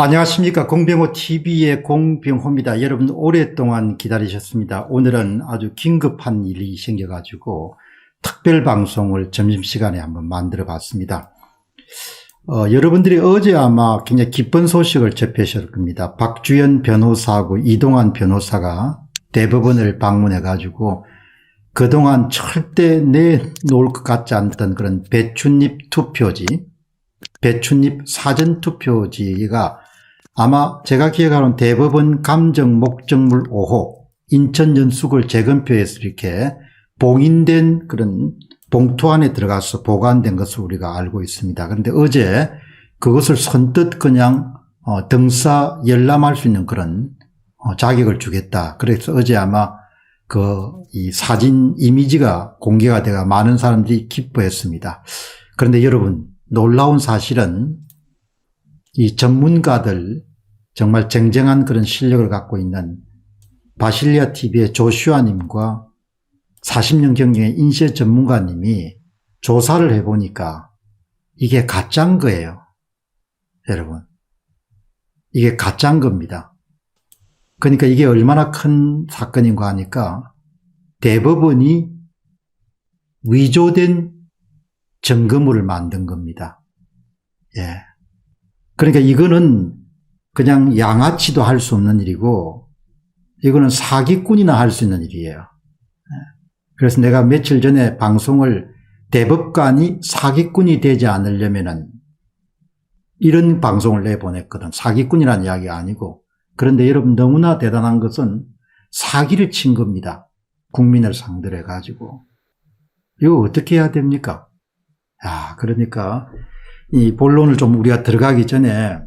안녕하십니까. 공병호 TV의 공병호입니다. 여러분 오랫동안 기다리셨습니다. 오늘은 아주 긴급한 일이 생겨가지고 특별 방송을 점심시간에 한번 만들어 봤습니다. 여러분들이 어제 아마 굉장히 기쁜 소식을 접하실 겁니다. 박주연 변호사하고 이동환 변호사가 대법원을 방문해 가지고 그동안 절대 내놓을 것 같지 않던 그런 배춧잎 투표지, 배춧잎 사전투표지가 아마 제가 기억하는 대법원 감정 목적물 5호 인천 연수구를 재검표해서 이렇게 봉인된 그런 봉투 안에 들어가서 보관된 것을 우리가 알고 있습니다. 그런데 어제 그것을 선뜻 그냥 등사 열람할 수 있는 그런 자격을 주겠다. 그래서 어제 아마 이 사진 이미지가 공개가 되어 많은 사람들이 기뻐했습니다. 그런데 여러분, 놀라운 사실은 이 전문가들, 정말 쟁쟁한 그런 실력을 갖고 있는 바실리아 TV의 조슈아님과 40년 경력의 인쇄 전문가님이 조사를 해보니까 이게 가짜인 거예요. 여러분, 이게 가짜인 겁니다. 그러니까 이게 얼마나 큰 사건인가 하니까 대법원이 위조된 증거물을 만든 겁니다. 예. 그러니까 이거는 그냥 양아치도 할 수 없는 일이고 이거는 사기꾼이나 할 수 있는 일이에요. 그래서 내가 며칠 전에 방송을 대법관이 사기꾼이 되지 않으려면은 이런 방송을 내보냈거든. 사기꾼이라는 이야기가 아니고. 그런데 여러분 너무나 대단한 것은 사기를 친 겁니다. 국민을 상대로 해가지고. 이거 어떻게 해야 됩니까? 그러니까 이 본론을 좀 우리가 들어가기 전에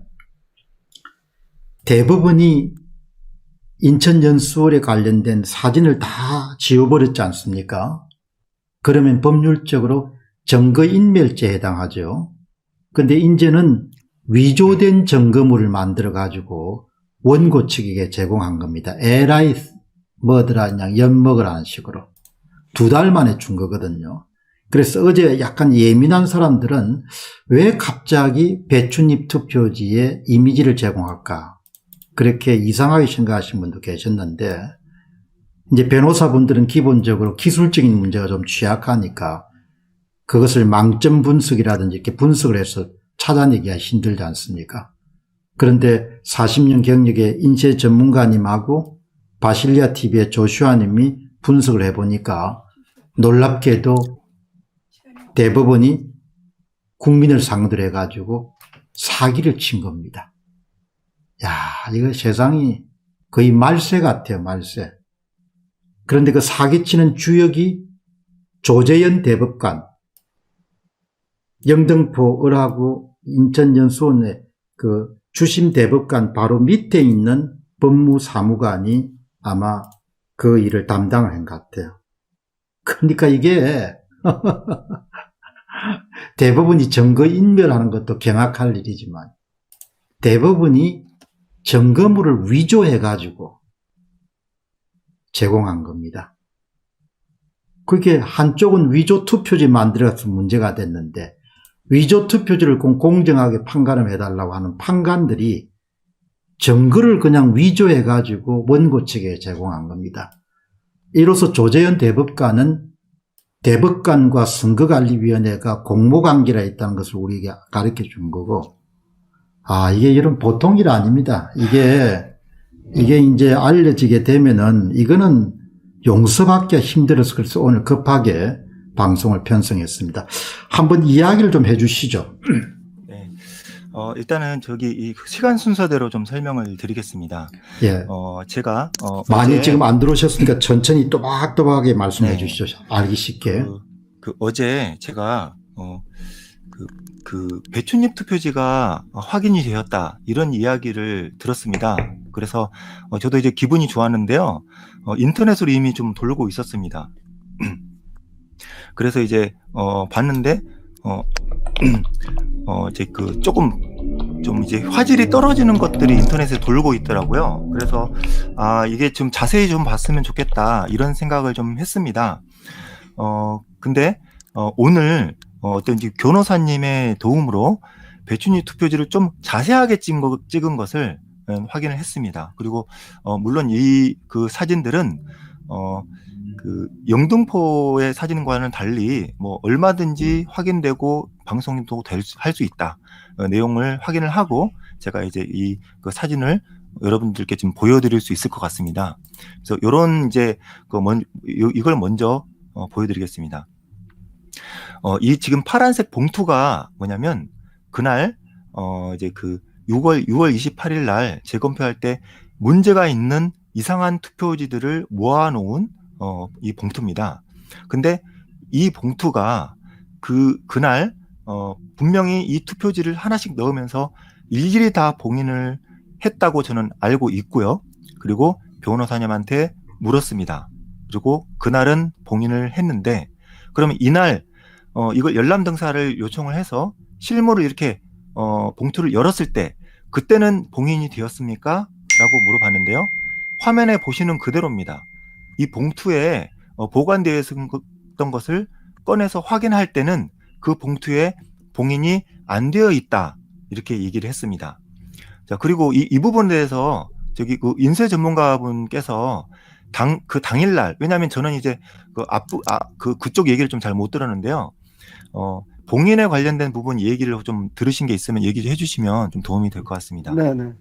대법원이 인천 연수원에 관련된 사진을 다 지워버렸지 않습니까? 그러면 법률적으로 증거인멸죄에 해당하죠. 근데 이제는 위조된 증거물을 만들어 가지고 원고 측에게 제공한 겁니다. 에라이 뭐더라 엿먹으라는 식으로 2달 만에 준 거거든요. 그래서 어제 약간 예민한 사람들은 왜 갑자기 배춧잎 투표지에 이미지를 제공할까? 그렇게 이상하게 생각하시는 분도 계셨는데, 이제 변호사분들은 기본적으로 기술적인 문제가 좀 취약하니까 그것을 망점 분석이라든지 이렇게 분석을 해서 찾아내기가 힘들지 않습니까? 그런데 40년 경력의 인쇄 전문가님하고 바실리아 TV의 조슈아님이 분석을 해보니까 놀랍게도 대법원이 국민을 상대로 해가지고 사기를 친 겁니다. 이거 세상이 거의 말세 같아요, 말세. 그런데 그 사기치는 주역이 조재현 대법관, 영등포 을하고 인천 연수원의 그 주심 대법관 바로 밑에 있는 법무사무관이 아마 그 일을 담당을 한 것 같아요. 그러니까 이게 대법원이 증거인멸하는 것도 경악할 일이지만 대법원이 증거물을 위조해가지고 제공한 겁니다. 그게 한쪽은 위조 투표지 만들어서 문제가 됐는데 위조 투표지를 공정하게 판가름 해달라고 하는 판관들이 증거를 그냥 위조해가지고 원고 측에 제공한 겁니다. 이로써 조재현 대법관은 대법관과 선거관리위원회가 공모관계라 있다는 것을 우리에게 가르쳐 준 거고, 이게 이런 보통 일 아닙니다. 이게 이제 알려지게 되면은 이거는 용서받기가 힘들어서 그래서 오늘 급하게 방송을 편성했습니다. 한번 이야기를 좀 해주시죠. 네. 일단은 이 시간 순서대로 좀 설명을 드리겠습니다. 예. 제가, 많이 어제, 지금 안 들어오셨으니까 천천히 또박또박하게 말씀해 네. 주시죠. 알기 쉽게. 어제 제가, 배춧잎 투표지가 확인이 되었다. 이런 이야기를 들었습니다. 그래서, 저도 이제 기분이 좋았는데요. 인터넷으로 이미 좀 돌고 있었습니다. 그래서 이제, 봤는데, 이제 좀 이제 화질이 떨어지는 것들이 인터넷에 돌고 있더라고요. 그래서, 이게 좀 자세히 좀 봤으면 좋겠다. 이런 생각을 좀 했습니다. 근데, 오늘, 어떤 이제 변호사님의 도움으로 배춘희 투표지를 좀 자세하게 찍은 것을 확인을 했습니다. 그리고 물론 이 그 사진들은 그 영등포의 사진과는 달리 뭐 얼마든지 확인되고 방송도 할 수 있다. 내용을 확인을 하고 제가 이제 이 그 사진을 여러분들께 지금 보여드릴 수 있을 것 같습니다. 그래서 이런 이제 이걸 먼저 보여드리겠습니다. 이 지금 파란색 봉투가 뭐냐면 그날 이제 그 6월 28일 날 재검표할 때 문제가 있는 이상한 투표지들을 모아놓은 이 봉투입니다. 근데 이 봉투가 그날 분명히 이 투표지를 하나씩 넣으면서 일일이 다 봉인을 했다고 저는 알고 있고요. 그리고 변호사님한테 물었습니다. 그리고 그날은 봉인을 했는데 그러면 이날 이걸 열람등사를 요청을 해서 실물을 이렇게 봉투를 열었을 때 그때는 봉인이 되었습니까? 라고 물어봤는데요. 화면에 보시는 그대로입니다. 이 봉투에 보관되어 있었던 것을 꺼내서 확인할 때는 그 봉투에 봉인이 안 되어 있다. 이렇게 얘기를 했습니다. 자, 그리고 이 부분에 대해서 저기 그 인쇄 전문가분께서 당일날, 왜냐하면 저는 이제 그쪽 얘기를 좀 잘 못 들었는데요. 봉인에 관련된 부분 얘기를 좀 들으신 게 있으면 얘기 좀 해주시면 좀 도움이 될 것 같습니다. 네네.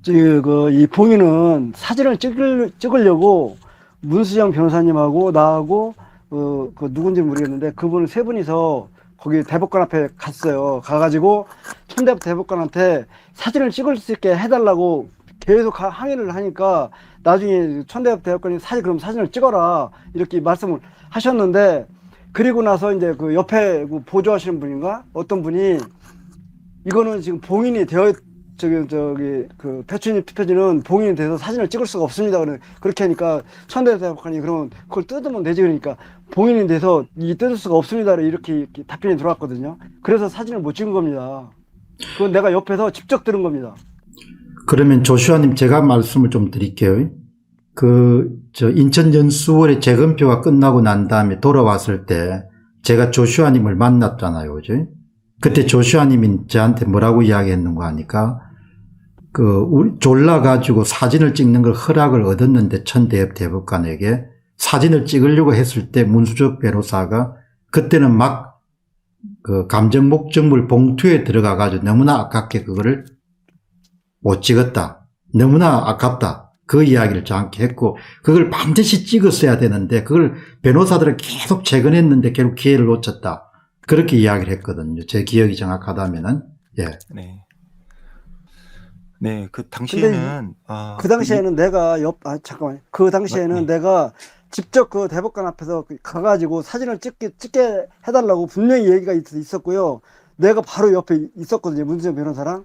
이 봉인은 사진을 찍으려고 문수정 변호사님하고 나하고 그 누군지 모르겠는데 그분 세 분이서 거기 대법관 앞에 갔어요. 가가지고 천대엽 대법관한테 사진을 찍을 수 있게 해달라고 계속 항의를 하니까 나중에 천대엽 대법관이 그럼 사진을 찍어라 이렇게 말씀을 하셨는데 그리고 나서 이제 그 옆에 보조하시는 분인가 어떤 분이 이거는 지금 봉인이 되어 그 배춘희 투표지는 봉인이 돼서 사진을 찍을 수가 없습니다. 그렇게 하니까 천대엽 대법관이 그러면 그걸 뜯으면 되지 그러니까 봉인이 돼서 뜯을 수가 없습니다. 이렇게 답변이 들어왔거든요. 그래서 사진을 못 찍은 겁니다. 그건 내가 옆에서 직접 들은 겁니다. 그러면 조슈아님 제가 말씀을 좀 드릴게요. 인천 연수원의 재검표가 끝나고 난 다음에 돌아왔을 때 제가 조슈아님을 만났잖아요. 그죠? 그때 조슈아님이 저한테 뭐라고 이야기했는가 하니까 우리 졸라가지고 사진을 찍는 걸 허락을 얻었는데 천대엽 대법관에게 사진을 찍으려고 했을 때 문수적 변호사가 그때는 막 감정 목적물 봉투에 들어가가지고 너무나 아깝게 그거를 못 찍었다. 너무나 아깝다. 그 이야기를 저한테 했고 그걸 반드시 찍었어야 되는데 그걸 변호사들은 계속 재건했는데 결국 기회를 놓쳤다. 그렇게 이야기를 했거든요. 제 기억이 정확하다면은. 예. 네. 네, 그 당시에는 그 당시에는 잠깐만. 그 당시에는 내가 직접 그 대법관 앞에서 가가지고 사진을 찍게 해달라고 분명히 얘기가 있었고요. 내가 바로 옆에 있었거든요. 문수정 변호사랑.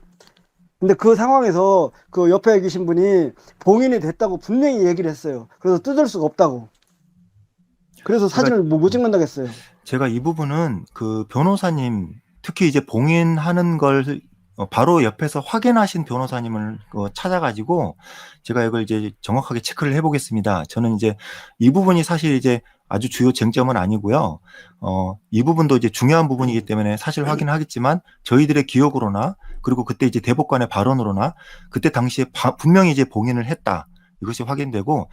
근데 그 상황에서 그 옆에 계신 분이 봉인이 됐다고 분명히 얘기를 했어요. 그래서 뜯을 수가 없다고. 그래서 사진을 못 찍는다고 했어요. 제가 이 부분은 그 변호사님, 특히 이제 봉인하는 걸 바로 옆에서 확인하신 변호사님을 찾아가지고 제가 이걸 이제 정확하게 체크를 해보겠습니다. 저는 이제 이 부분이 사실 이제 아주 주요 쟁점은 아니고요. 이 부분도 이제 중요한 부분이기 때문에 사실 확인하겠지만 저희들의 기억으로나 그리고 그때 이제 대법관의 발언으로나 그때 당시에 분명히 이제 봉인을 했다. 이것이 확인되고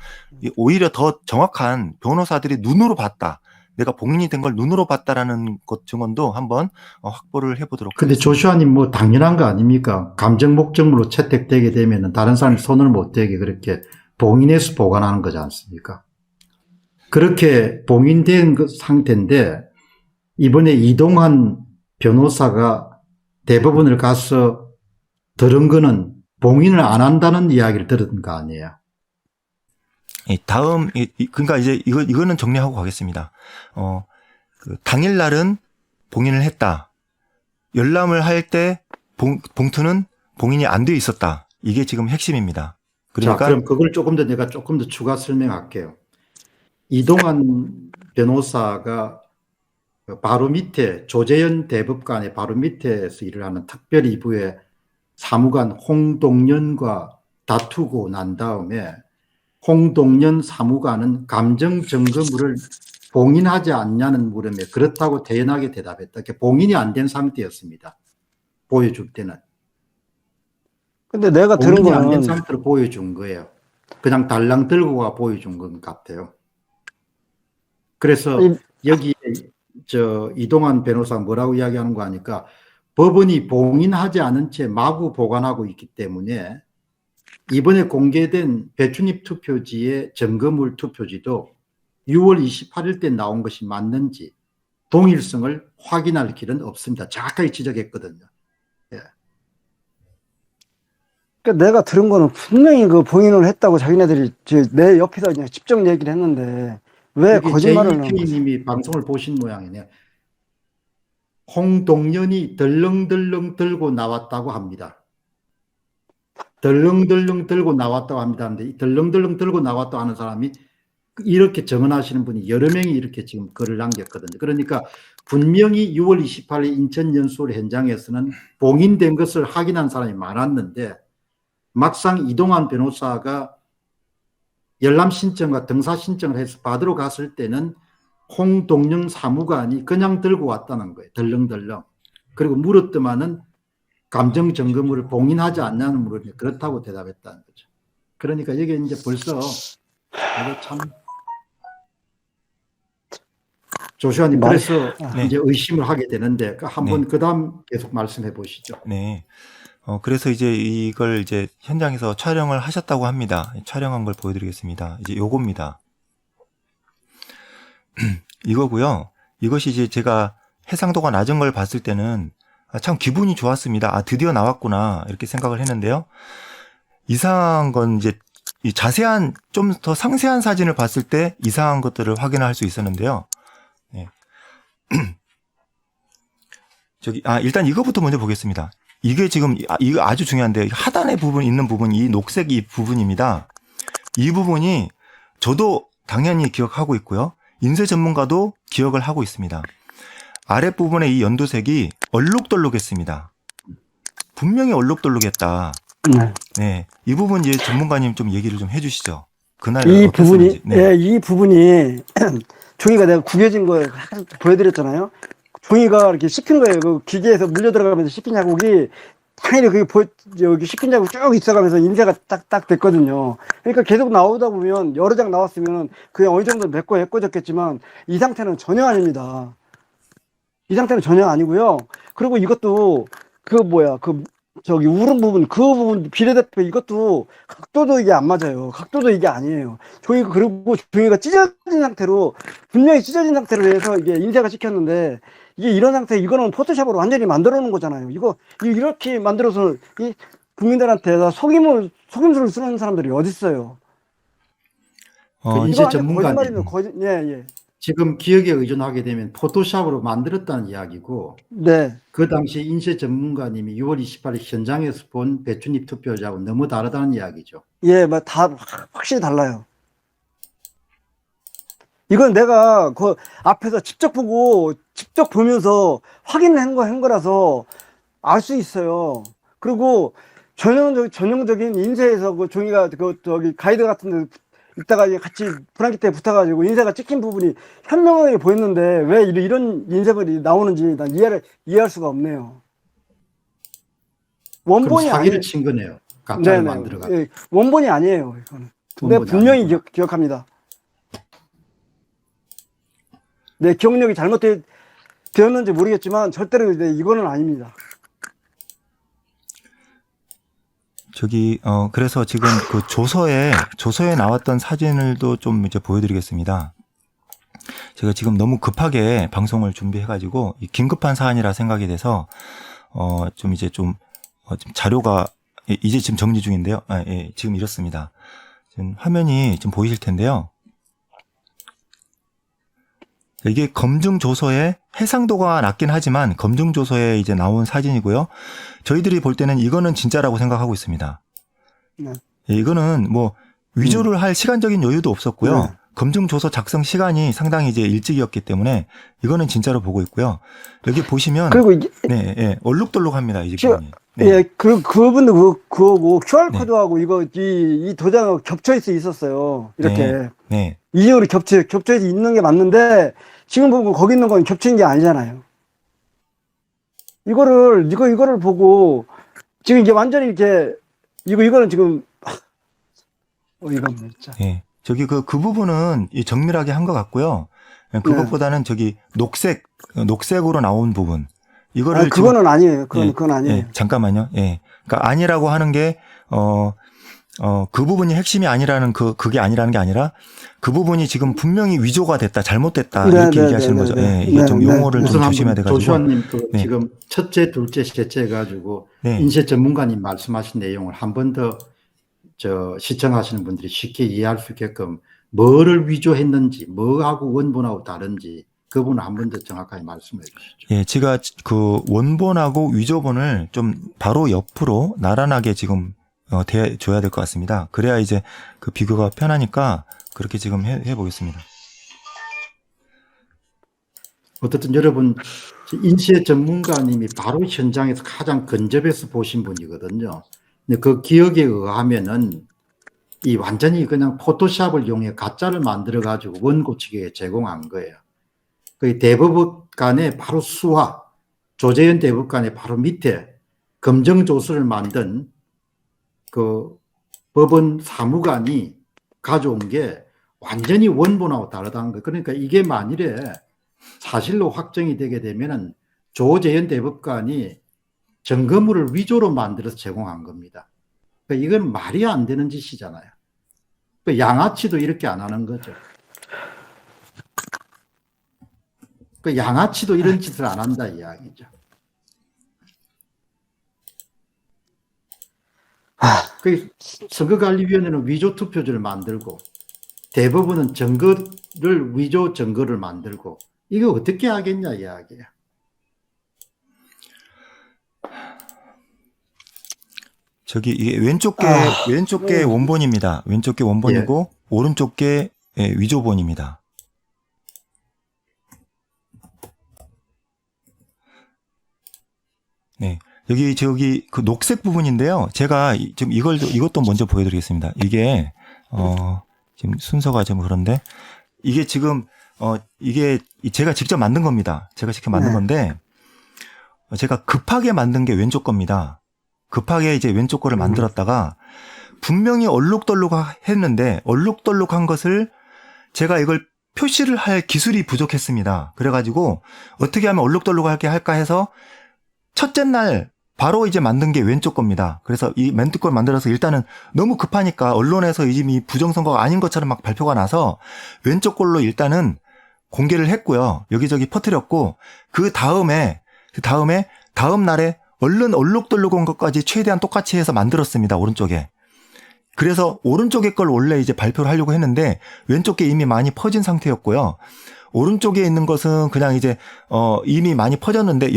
오히려 더 정확한 변호사들이 눈으로 봤다. 내가 봉인이 된 걸 눈으로 봤다라는 것 증언도 한번 확보를 해보도록 근데 하겠습니다. 조슈아님 뭐 당연한 거 아닙니까? 감정 목적물로 채택되게 되면은 다른 사람이 손을 못 대게 그렇게 봉인해서 보관하는 거지 않습니까? 그렇게 봉인된 상태인데 이번에 이동환 변호사가 대법원을 가서 들은 거는 봉인을 안 한다는 이야기를 들은 거 아니에요? 다음, 그러니까 이제 이거는 정리하고 가겠습니다. 당일날은 봉인을 했다. 열람을 할 때 봉투는 봉인이 안 돼 있었다. 이게 지금 핵심입니다. 그러니까. 자, 그럼 그걸 내가 조금 더 추가 설명할게요. 이동환 변호사가 바로 밑에 조재현 대법관의 바로 밑에서 일을 하는 특별이부의 사무관 홍동연과 다투고 난 다음에 홍동연 사무관은 감정 증거물을 봉인하지 않냐는 물음에 그렇다고 대연하게 대답했다. 봉인이 안 된 상태였습니다. 보여줄 때는. 근데 내가 들은 본인이 안 된 거는 상태로 보여준 거예요. 그냥 달랑 들고 가 보여준 것 같아요. 그래서 이- 여기 이동환 변호사가 뭐라고 이야기하는 거 하니까 법원이 봉인하지 않은 채 마구 보관하고 있기 때문에 이번에 공개된 배춧잎 투표지의 점거물 투표지도 6월 28일 때 나온 것이 맞는지 동일성을 확인할 길은 없습니다. 정확하게 지적했거든요. 예. 그러니까 내가 들은 거는 분명히 그 봉인을 했다고 자기네들이 내 옆에서 그냥 직접 얘기를 했는데 왜 여기 거짓말을 하는 거지? 제이님이 방송을 보신 모양이네요. 홍동연이 덜렁덜렁 들고 나왔다고 합니다. 덜렁덜렁 들고 나왔다고 합니다. 하는데 이 덜렁덜렁 들고 나왔다고 하는 사람이 이렇게 정언하시는 분이 여러 명이 이렇게 지금 글을 남겼거든요. 그러니까 분명히 6월 28일 인천 연수원 현장에서는 봉인된 것을 확인한 사람이 많았는데 막상 이동환 변호사가 열람 신청과 등사 신청을 해서 받으러 갔을 때는 홍동영 사무관이 그냥 들고 왔다는 거예요. 덜렁덜렁. 그리고 물었더만은 감정 점검을 봉인하지 않냐는 물었는데 그렇다고 대답했다는 거죠. 그러니까 여기 이제 벌써 이거 참 조슈아님 말- 그래서 네. 이제 의심을 하게 되는데 한번 네. 그다음 계속 말씀해 보시죠. 네. 그래서 이제 이걸 이제 현장에서 촬영을 하셨다고 합니다. 촬영한 걸 보여드리겠습니다. 이제 요겁니다. 이거고요. 이것이 이제 제가 해상도가 낮은 걸 봤을 때는 참 기분이 좋았습니다. 드디어 나왔구나 이렇게 생각을 했는데요. 이상한 건 이제 이 자세한 좀 더 상세한 사진을 봤을 때 이상한 것들을 확인할 수 있었는데요. 네. 일단 이거부터 먼저 보겠습니다. 이게 지금 이거 아주 중요한데 하단에 부분 있는 부분이 이 녹색 이 부분입니다. 이 부분이 저도 당연히 기억하고 있고요. 인쇄 전문가도 기억을 하고 있습니다. 아랫부분의 이 연두색이 얼룩덜룩했습니다. 분명히 얼룩덜룩했다. 네. 네, 이 부분 이제 전문가님 좀 얘기를 좀 해주시죠. 그날 이 어땠는지. 부분이, 네. 예, 이 부분이 종이가 내가 구겨진 거 보여드렸잖아요. 종이가 이렇게 씹힌 거예요. 그 기계에서 물려 들어가면서 씹힌 자국이 당연히 여기 씹힌 자국 쭉 있어가면서 인쇄가 딱 됐거든요. 그러니까 계속 나오다 보면 여러 장 나왔으면 그냥 어느 정도 메꿔졌겠지만 이 상태는 전혀 아닙니다. 이 상태는 전혀 아니고요. 그리고 이것도 우른 부분, 그 부분 비례대표 이것도 각도도 이게 안 맞아요. 각도도 이게 아니에요. 그리고 종이가 찢어진 상태로, 분명히 찢어진 상태로 해서 이게 인쇄가 찍혔는데, 이게 이런 상태, 이거는 포토샵으로 완전히 만들어 놓은 거잖아요. 이렇게 만들어서 이 국민들한테 속임수를 쓰는 사람들이 어딨어요. 그 인쇄 이거 완전 전문가님 거짓말이면 예. 지금 기억에 의존하게 되면 포토샵으로 만들었다는 이야기고 네. 그 당시 인쇄 전문가님이 6월 28일 현장에서 본 배춧잎 투표자하고 너무 다르다는 이야기죠. 예, 확실히 달라요. 이건 내가 그 앞에서 직접 보면서 확인한 거라서 알 수 있어요. 그리고 전형적인 인쇄에서 그 종이가 가이드 같은 데 있다가 같이 브랑키 때 붙어가지고 인쇄가 찍힌 부분이 현명하게 보였는데 왜 이런 인쇄물이 나오는지 난 이해할 수가 없네요. 그럼 원본이 사기를 아니, 친 거네요. 가짜를 만들어가. 예, 원본이 아니에요. 이거는. 근데 원본이 분명히 아니구나. 기억합니다. 내 기억력이 잘못되었는지 모르겠지만 절대로 이거는 아닙니다. 그래서 지금 그 조서에 나왔던 사진을도 좀 이제 보여드리겠습니다. 제가 지금 너무 급하게 방송을 준비해가지고 긴급한 사안이라 생각이 돼서 좀 자료가 이제 지금 정리 중인데요. 예, 지금 이렇습니다. 지금 화면이 좀 보이실 텐데요. 이게 검증조서에 해상도가 낮긴 하지만 검증조서에 이제 나온 사진이고요. 저희들이 볼 때는 이거는 진짜라고 생각하고 있습니다. 네. 예, 이거는 뭐 위조를 할 시간적인 여유도 없었고요. 네. 검증조서 작성 시간이 상당히 이제 일찍이었기 때문에 이거는 진짜로 보고 있고요. 여기 보시면 그리고 이게 얼룩덜룩합니다. 이 부분이. 네. 예, 그분도 그거고 QR코드하고 이 도장하고 겹쳐 있었어요. 이렇게. 네. 이중으로 겹쳐져 있는 게 맞는데 지금 보면 거기 있는 건 겹친 게 아니잖아요. 이거를 보고 지금 이게 완전히 이렇게 이거는 지금 어이가 없네 진짜. 예. 저기 그 부분은 이 정밀하게 한 것 같고요. 예, 그것보다는 저기 녹색으로 나온 부분. 이거를 그거는 아니에요. 예, 그건 아니에요. 예, 잠깐만요. 예. 그러니까 아니라고 하는 게, 그 부분이 핵심이 아니라는 그게 아니라는 게 아니라 그 부분이 지금 분명히 위조가 됐다, 잘못됐다, 이렇게 얘기하시는 거죠. 예, 이게 좀 용어를 좀 우선 조심해야 한번 돼가지고. 조슈아님 네. 지금 첫째, 둘째, 셋째 해가지고 네. 인쇄 전문가님 말씀하신 내용을 한 번 더 시청하시는 분들이 쉽게 이해할 수 있게끔 뭐를 위조했는지, 뭐하고 원본하고 다른지 그 부분 한 번 더 정확하게 말씀해 주시죠. 예, 제가 그 원본하고 위조본을 좀 바로 옆으로 나란하게 지금 대줘야 될 것 같습니다. 그래야 이제 그 비교가 편하니까 그렇게 지금 해보겠습니다. 어쨌든 여러분 인쇄 전문가님이 바로 현장에서 가장 근접해서 보신 분이거든요. 근데 그 기억에 의하면은 이 완전히 그냥 포토샵을 이용해 가짜를 만들어 가지고 원고 측에 제공한 거예요. 그 대법관의 바로 수하, 조재현 대법관의 바로 밑에 검정조서를 만든 그 법원 사무관이 가져온 게 완전히 원본하고 다르다는 거예요. 그러니까 이게 만일에 사실로 확정이 되게 되면은 조재현 대법관이 증거물을 위조로 만들어서 제공한 겁니다. 그러니까 이건 말이 안 되는 짓이잖아요. 그 양아치도 이렇게 안 하는 거죠. 그 양아치도 이런 짓을 안 한다 이야기죠. 그 선거관리위원회는 위조 투표지를 만들고 대법원은 위조 증거를 만들고 이거 어떻게 하겠냐 이야기예요. 저기 이게 왼쪽 게 원본입니다. 왼쪽 게 원본이고 오른쪽 게 위조본입니다. 네. 저기 그 녹색 부분인데요. 제가 지금 이것도 먼저 보여드리겠습니다. 이게 지금 순서가 좀 그런데 이게 지금 이게 제가 직접 만든 겁니다. 제가 직접 만든 건데 제가 급하게 만든 게 왼쪽 겁니다. 급하게 이제 왼쪽 거를 만들었다가 분명히 얼룩덜룩했는데 얼룩덜룩한 것을 제가 이걸 표시를 할 기술이 부족했습니다. 그래가지고 어떻게 하면 얼룩덜룩하게 할까 해서 첫째 날 바로 이제 만든 게 왼쪽 겁니다. 그래서 이 왼쪽 걸 만들어서 일단은 너무 급하니까 언론에서 이미 부정선거가 아닌 것처럼 막 발표가 나서 왼쪽 걸로 일단은 공개를 했고요. 여기저기 퍼뜨렸고 그 다음에 다음 날에 얼른 얼룩덜룩한 것까지 최대한 똑같이 해서 만들었습니다. 오른쪽에. 그래서 오른쪽에 걸 원래 이제 발표를 하려고 했는데 왼쪽 게 이미 많이 퍼진 상태였고요. 오른쪽에 있는 것은 그냥 이제 이미 많이 퍼졌는데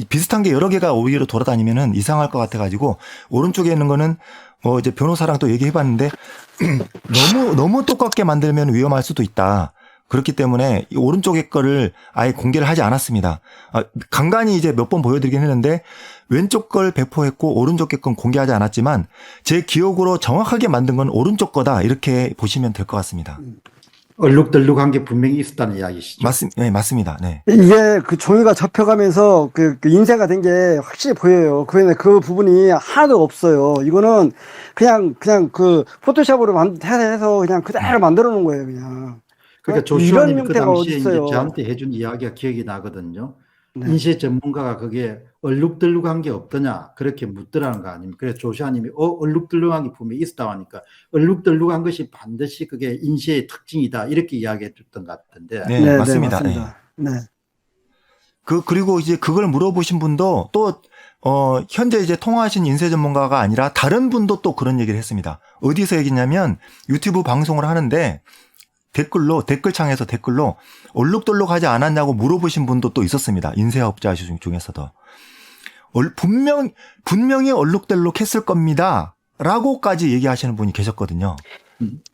비슷한 게 여러 개가 오히려 돌아다니면은 이상할 것 같아가지고 오른쪽에 있는 거는 이제 변호사랑 또 얘기해봤는데 너무 똑같게 만들면 위험할 수도 있다. 그렇기 때문에 이 오른쪽의 거를 아예 공개를 하지 않았습니다. 간간히 이제 몇 번 보여드리긴 했는데 왼쪽 걸 배포했고 오른쪽 건 공개하지 않았지만 제 기억으로 정확하게 만든 건 오른쪽 거다 이렇게 보시면 될 것 같습니다. 얼룩덜룩한 게 분명히 있었다는 이야기시죠. 네, 맞습니다. 네. 이게 그 종이가 접혀가면서 그 인쇄가 된 게 확실히 보여요. 그 부분이 하나도 없어요. 이거는 그냥 그 포토샵으로 해서 그냥 그대로 만들어 놓은 거예요, 그냥. 그러니까 이런 조슈아님 그 형태가 당시에 이제 어딨어요. 저한테 해준 이야기가 기억이 나거든요. 네. 인쇄 전문가가 그게 얼룩덜룩한 게 없더냐 그렇게 묻더라는 거 아닙니까? 그래서 조슈아님이 얼룩덜룩한 게 분명히 있었다고 하니까 얼룩덜룩한 것이 반드시 그게 인쇄의 특징이다 이렇게 이야기해 줬던 것 같은데. 네, 맞습니다. 네. 그리고 이제 그걸 물어보신 분도 또 현재 이제 통화하신 인쇄 전문가가 아니라 다른 분도 또 그런 얘기를 했습니다. 어디서 얘기냐면 유튜브 방송을 하는데 댓글창에서 댓글로 얼룩덜룩하지 않았냐고 물어보신 분도 또 있었습니다. 인쇄업자 중에서도. 분명히 얼룩덜룩했을 겁니다. 라고까지 얘기하시는 분이 계셨거든요.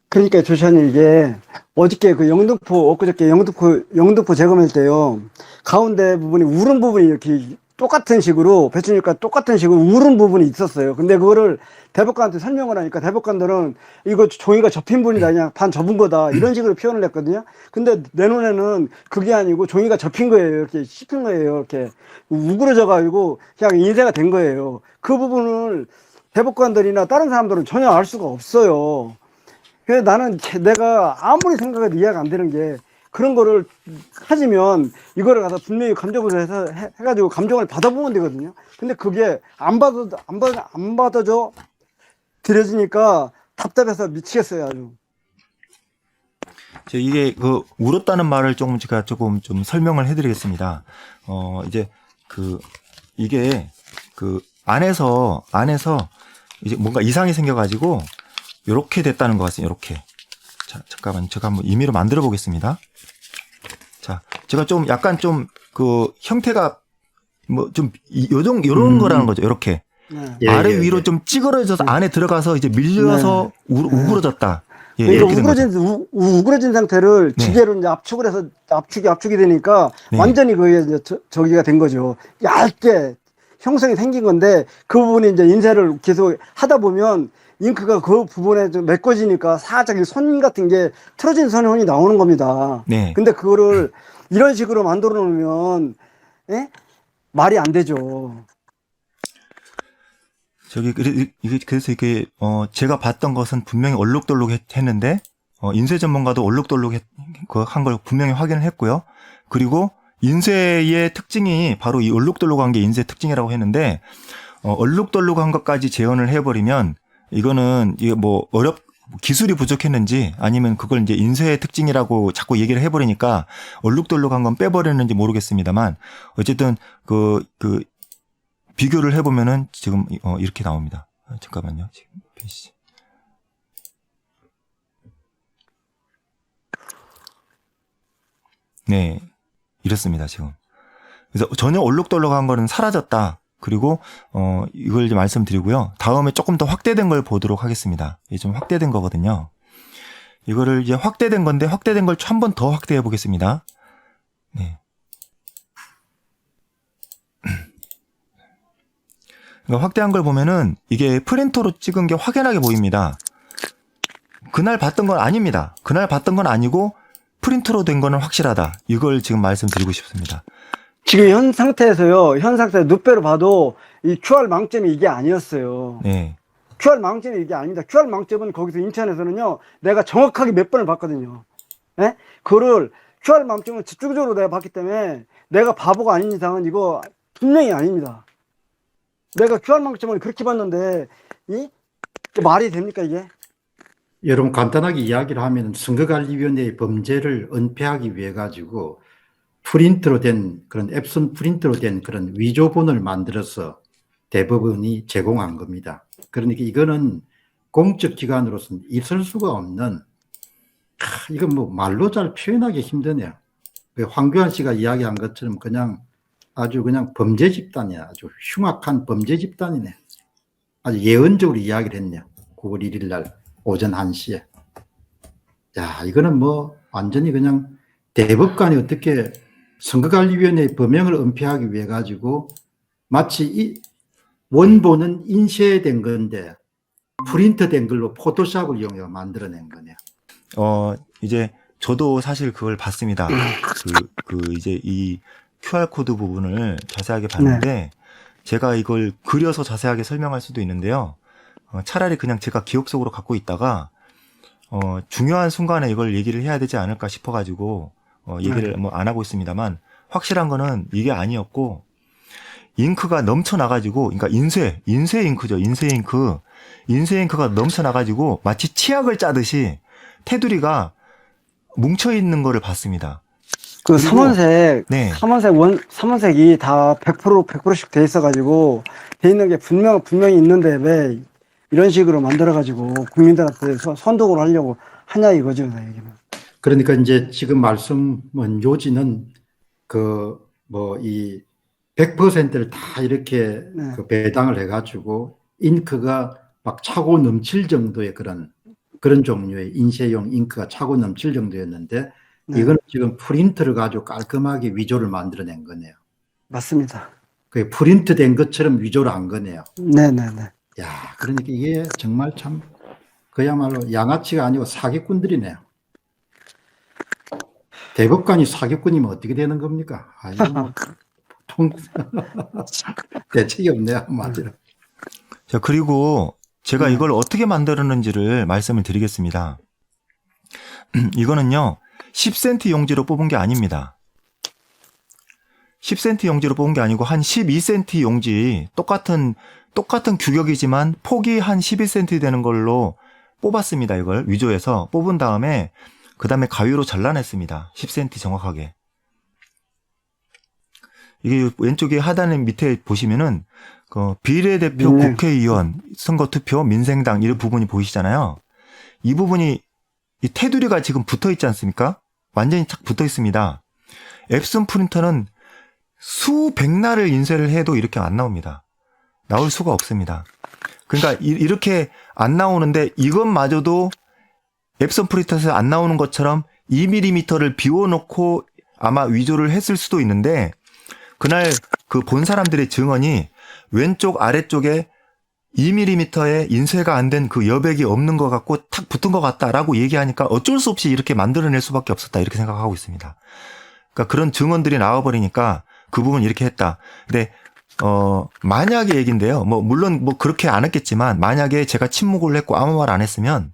그러니까 조시아님 이게 어저께 그 엊그저께 영등포 재검할 때요. 가운데 부분이 우른 부분이 이렇게 똑같은 식으로 배출률과 똑같은 식으로 우른 부분이 있었어요. 근데 그거를 대법관한테 설명을 하니까 대법관들은 이거 종이가 접힌 분이다, 그냥 반 접은 거다, 이런 식으로 표현을 했거든요. 근데 내 눈에는 그게 아니고 종이가 접힌 거예요. 이렇게 씹힌 거예요. 이렇게 우그러져 가지고 그냥 인쇄가 된 거예요. 그 부분을 대법관들이나 다른 사람들은 전혀 알 수가 없어요. 그래서 나는 내가 아무리 생각해도 이해가 안 되는 게, 그런 거를 가지면 이거를 가서 분명히 감정을 해서 해가지고 감정을 받아보면 되거든요. 근데 그게 안 받아줘 드려지니까 답답해서 미치겠어요, 아주. 이게 그 울었다는 말을 조금 제가 조금 좀 설명을 해드리겠습니다. 이제 이게 안에서 이제 뭔가 이상이 생겨가지고 이렇게 됐다는 것 같습니다. 이렇게. 자, 잠깐만, 제가 한번 임의로 만들어 보겠습니다. 자, 제가 좀 약간 좀 형태가 뭐 좀 요런 거라는 거죠. 이렇게. 네. 예, 아래 예, 위로 예. 좀 찌그러져서 안에 들어가서 이제 밀려서 우그러졌다. 예, 그러니까 이렇게 된 거죠. 우그러진 상태를 네. 기계로 이제 압축을 해서 압축이 되니까 네. 완전히 그게 이제 저기가 된 거죠. 얇게 형성이 생긴 건데, 그 부분이 이제 인쇄를 계속 하다 보면 잉크가 그 부분에 좀 메꿔지니까 살짝 손 같은 게 틀어진 선이 나오는 겁니다. 네. 근데 그거를 이런 식으로 만들어 놓으면, 예? 말이 안 되죠. 그래서 이게 제가 봤던 것은 분명히 얼룩덜룩했는데 인쇄 전문가도 얼룩덜룩 한 걸 분명히 확인을 했고요. 그리고 인쇄의 특징이 바로 이 얼룩덜룩한 게 인쇄 특징이라고 했는데, 얼룩덜룩한 것까지 재현을 해버리면 이거는 이게 뭐 기술이 부족했는지 아니면 그걸 이제 인쇄의 특징이라고 자꾸 얘기를 해버리니까 얼룩덜룩한 건 빼버렸는지 모르겠습니다만, 어쨌든 비교를 해보면은 지금 이렇게 나옵니다. 잠깐만요. 지금 페이지. 네, 이렇습니다. 지금. 그래서 전혀 얼룩덜룩한 거는 사라졌다. 그리고 이걸 이제 말씀드리고요. 다음에 조금 더 확대된 걸 보도록 하겠습니다. 이게 좀 확대된 거거든요. 이거를 이제 확대된 건데, 확대된 걸 한 번 더 확대해 보겠습니다. 네. 그러니까 확대한 걸 보면은 이게 프린터로 찍은 게 확연하게 보입니다. 그날 봤던 건 아닙니다. 그날 봤던 건 아니고 프린터로 된 거는 확실하다. 이걸 지금 말씀드리고 싶습니다. 지금 현 상태에서요, 현 상태 눕배로 봐도 이 QR 망점이 이게 아니었어요. 네. QR 망점이 이게 아닙니다. QR 망점은 거기서 인천에서는요, 내가 정확하게 몇 번을 봤거든요. 예? 그거를 QR 망점을 집중적으로 내가 봤기 때문에 내가 바보가 아닌 이상은 이거 분명히 아닙니다. 내가 QR 망점을 그렇게 봤는데 말이 됩니까, 이게? 여러분 간단하게 이야기를 하면 선거관리위원회의 범죄를 은폐하기 위해 가지고 프린트로 된 그런 앱선 프린트로 된 그런 위조본을 만들어서 대법원이 제공한 겁니다. 그러니까 이거는 공적 기관으로서는 있을 수가 없는, 이건 뭐 말로 잘 표현하기 힘드네요. 황교안 씨가 이야기한 것처럼 아주 그냥 범죄 집단이야. 아주 흉악한 범죄 집단이네. 아주 예언적으로 이야기를 했네요. 9월 1일 날 오전 1시에. 야, 이거는 뭐 완전히 그냥 대법관이 어떻게 선거관리위원회의 범행을 은폐하기 위해 가지고 마치 이 원본은 인쇄된 건데 프린트된 걸로 포토샵을 이용해 만들어낸 거네요. 이제 저도 사실 그걸 봤습니다. 이제 이 QR코드 부분을 자세하게 봤는데, 제가 이걸 그려서 자세하게 설명할 수도 있는데요. 차라리 그냥 제가 기억 속으로 갖고 있다가, 중요한 순간에 이걸 얘기를 해야 되지 않을까 싶어가지고, 얘기를 뭐 안 하고 있습니다만, 확실한 거는 이게 아니었고, 잉크가 넘쳐나가지고, 그러니까 인쇄 잉크죠. 인쇄 잉크가 넘쳐나가지고, 마치 치약을 짜듯이 테두리가 뭉쳐있는 거를 봤습니다. 그 삼원색, 네. 삼원색이 다 100%씩 돼 있어가지고, 돼 있는 게 분명히 있는데 왜 이런 식으로 만들어가지고 국민들한테 선독을 하려고 하냐 이거죠, 얘기는. 그러니까 이제 지금 말씀은 요지는 이 100%를 다 이렇게 배당을 해가지고 잉크가 막 차고 넘칠 정도의 그런 종류의 인쇄용 잉크가 차고 넘칠 정도였는데, 이건 지금 프린터를 가지고 깔끔하게 위조를 만들어낸 거네요. 맞습니다. 그 프린트된 것처럼 위조를 한 거네요. 네네네. 야, 그러니까 이게 정말 참 그야말로 양아치가 아니고 사기꾼들이네요. 대법관이 사기꾼이면 어떻게 되는 겁니까? 아이고, 뭐, 통, 대책이 없네요, 한마디로. 자, 그리고 제가 네. 이걸 어떻게 만들었는지를 말씀을 드리겠습니다. 이거는요, 10cm 용지로 뽑은 게 아닙니다. 10cm 용지로 뽑은 게 아니고 한 12cm 용지, 똑같은 규격이지만 폭이 한 12cm 되는 걸로 뽑았습니다. 이걸 위조해서 뽑은 다음에 그 다음에 가위로 잘라냈습니다. 10cm 정확하게. 이게 왼쪽에 하단 밑에 보시면은 그 비례대표 네. 국회의원 선거투표 민생당 이런 부분이 보이시잖아요. 이 부분이 이 테두리가 지금 붙어 있지 않습니까? 완전히 착 붙어 있습니다. 앱슨 프린터는 수백 날을 인쇄를 해도 이렇게 안 나옵니다. 나올 수가 없습니다. 그러니까 이렇게 안 나오는데 이것마저도 앱슨 프린터에서 안 나오는 것처럼 2mm를 비워놓고 아마 위조를 했을 수도 있는데 그날 그 본 사람들의 증언이 왼쪽 아래쪽에 2mm의 인쇄가 안 된 그 여백이 없는 것 같고 탁 붙은 것 같다라고 얘기하니까 어쩔 수 없이 이렇게 만들어낼 수밖에 없었다 이렇게 생각하고 있습니다. 그러니까 그런 증언들이 나와버리니까 그 부분 이렇게 했다. 근데 만약의 얘기인데요. 뭐 물론 뭐 그렇게 안 했겠지만 만약에 제가 침묵을 했고 아무 말 안 했으면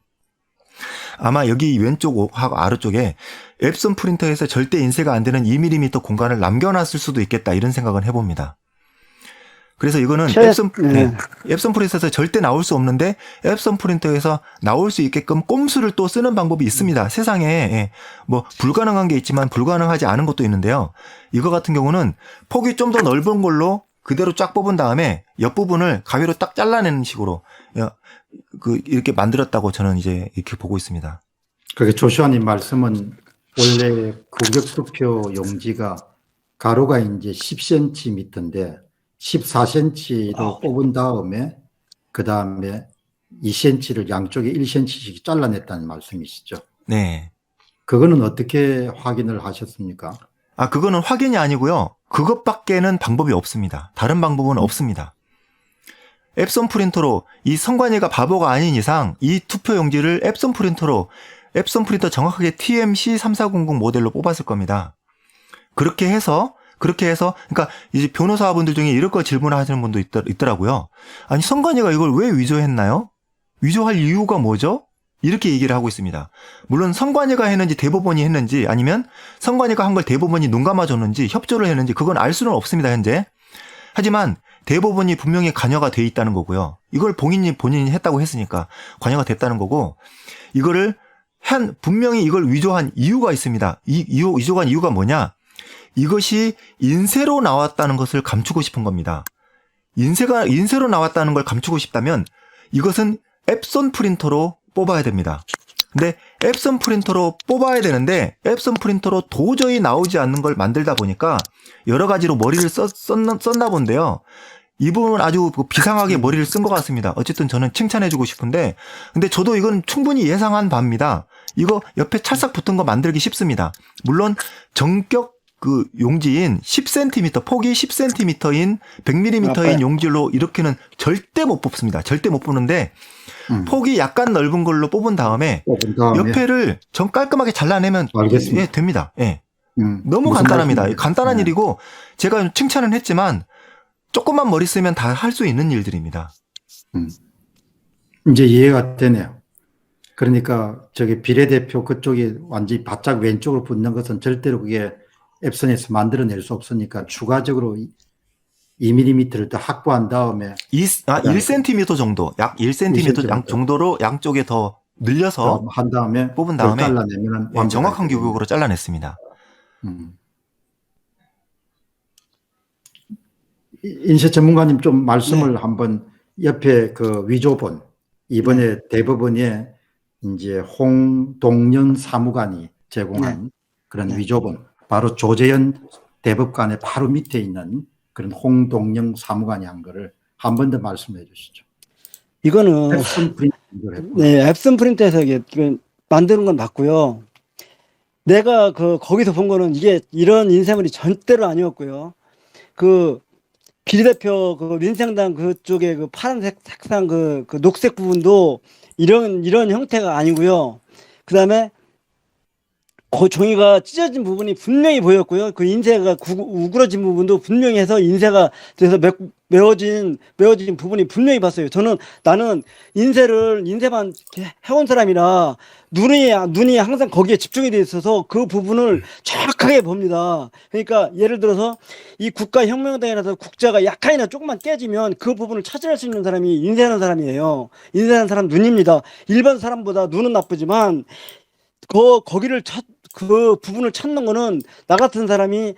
아마 여기 왼쪽하고 아래쪽에 앱슨 프린터에서 절대 인쇄가 안 되는 2mm 공간을 남겨놨을 수도 있겠다 이런 생각은 해봅니다. 그래서 이거는 앱슨 프린터에서 절대 나올 수 없는데 앱슨 프린터에서 나올 수 있게끔 꼼수를 또 쓰는 방법이 있습니다. 세상에 뭐 불가능한 게 있지만 불가능하지 않은 것도 있는데요. 이거 같은 경우는 폭이 좀 더 넓은 걸로 그대로 쫙 뽑은 다음에 옆부분을 가위로 딱 잘라내는 식으로 이렇게 만들었다고 저는 이제 이렇게 보고 있습니다. 그게 조슈아님 말씀은 원래 구격투표 용지가 가로가 이제 10cm인데 14cm로 뽑은 다음에 그 다음에 2cm를 양쪽에 1cm씩 잘라냈다는 말씀이시죠? 네. 그거는 어떻게 확인을 하셨습니까? 그거는 확인이 아니고요. 그것밖에는 방법이 없습니다. 다른 방법은 없습니다. 앱슨 프린터로 이 선관위가 바보가 아닌 이상 이 투표 용지를 앱슨 프린터 정확하게 TMC 3400 모델로 뽑았을 겁니다. 그렇게 해서 그러니까 이제 변호사분들 중에 이럴 거 질문하시는 분도 있더라고요. 아니 선관위가 이걸 왜 위조했나요? 위조할 이유가 뭐죠? 이렇게 얘기를 하고 있습니다. 물론 선관위가 했는지 대법원이 했는지 아니면 선관위가 한 걸 대법원이 눈 감아줬는지 협조를 했는지 그건 알 수는 없습니다. 현재. 하지만 대법원이 분명히 관여가 돼 있다는 거고요. 이걸 본인이 했다고 했으니까 관여가 됐다는 거고 이거를 분명히 이걸 위조한 이유가 있습니다. 위조한 이유가 뭐냐? 이것이 인쇄로 나왔다는 것을 감추고 싶은 겁니다. 인쇄로 나왔다는 걸 감추고 싶다면 이것은 앱슨 프린터로 뽑아야 됩니다. 근데 앱슨 프린터로 뽑아야 되는데 앱슨 프린터로 도저히 나오지 않는 걸 만들다 보니까 여러 가지로 머리를 썼나 본데요. 이 부분은 아주 비상하게 머리를 쓴 것 같습니다. 어쨌든 저는 칭찬해주고 싶은데 근데 저도 이건 충분히 예상한 바입니다. 이거 옆에 찰싹 붙은 거 만들기 쉽습니다. 물론 정격 그 용지인 10cm, 폭이 10cm인 100mm인 용지로 이렇게는 절대 못 뽑습니다. 절대 못 뽑는데 폭이 약간 넓은 걸로 뽑은 다음에 옆에를 좀 깔끔하게 잘라내면 예, 됩니다. 예. 너무 간단합니다. 간단한 일이고 제가 칭찬은 했지만 조금만 머리 쓰면 다 할 수 있는 일들입니다. 이제 이해가 되네요. 그러니까 저기 비례대표 그쪽이 완전히 바짝 왼쪽으로 붙는 것은 절대로 그게 앱슨에서 만들어낼 수 없으니까 추가적으로 2mm를 더 확보한 다음에 1cm 정도, 약 1cm 정도로 양쪽에 더 늘려서 한 다음에 뽑은 다음에 잘라내면 정확한 규격으로 잘라냈습니다. 인쇄 전문가님 좀 말씀을 한번 옆에 그 위조본 이번에 대법원에 이제 홍동연 사무관이 제공한 그런 위조본 바로 조재현 대법관의 바로 밑에 있는 그런 홍동영 사무관이 한 거를 한 번 더 말씀해 주시죠. 이거는 앱슨 프린터 앱슨 프린터에서 이게 만드는 건 맞고요. 내가 거기서 본 거는 이게 이런 인쇄물이 절대로 아니었고요. 비례대표 그 민생당 그쪽에 그 파란색 색상 그 녹색 부분도 이런 형태가 아니고요. 그다음에 그 종이가 찢어진 부분이 분명히 보였고요. 그 인쇄가 우그러진 부분도 분명히 해서 인쇄가 돼서 메워진 부분이 분명히 봤어요. 나는 인쇄만 해온 사람이라 눈이 항상 거기에 집중이 돼 있어서 그 부분을 정확하게 봅니다. 그러니까 예를 들어서 이 국가혁명당이라서 국자가 약간이나 조금만 깨지면 그 부분을 찾아낼 수 있는 사람이 인쇄하는 사람이에요. 인쇄하는 사람 눈입니다. 일반 사람보다 눈은 나쁘지만 그 부분을 찾는 거는 나 같은 사람이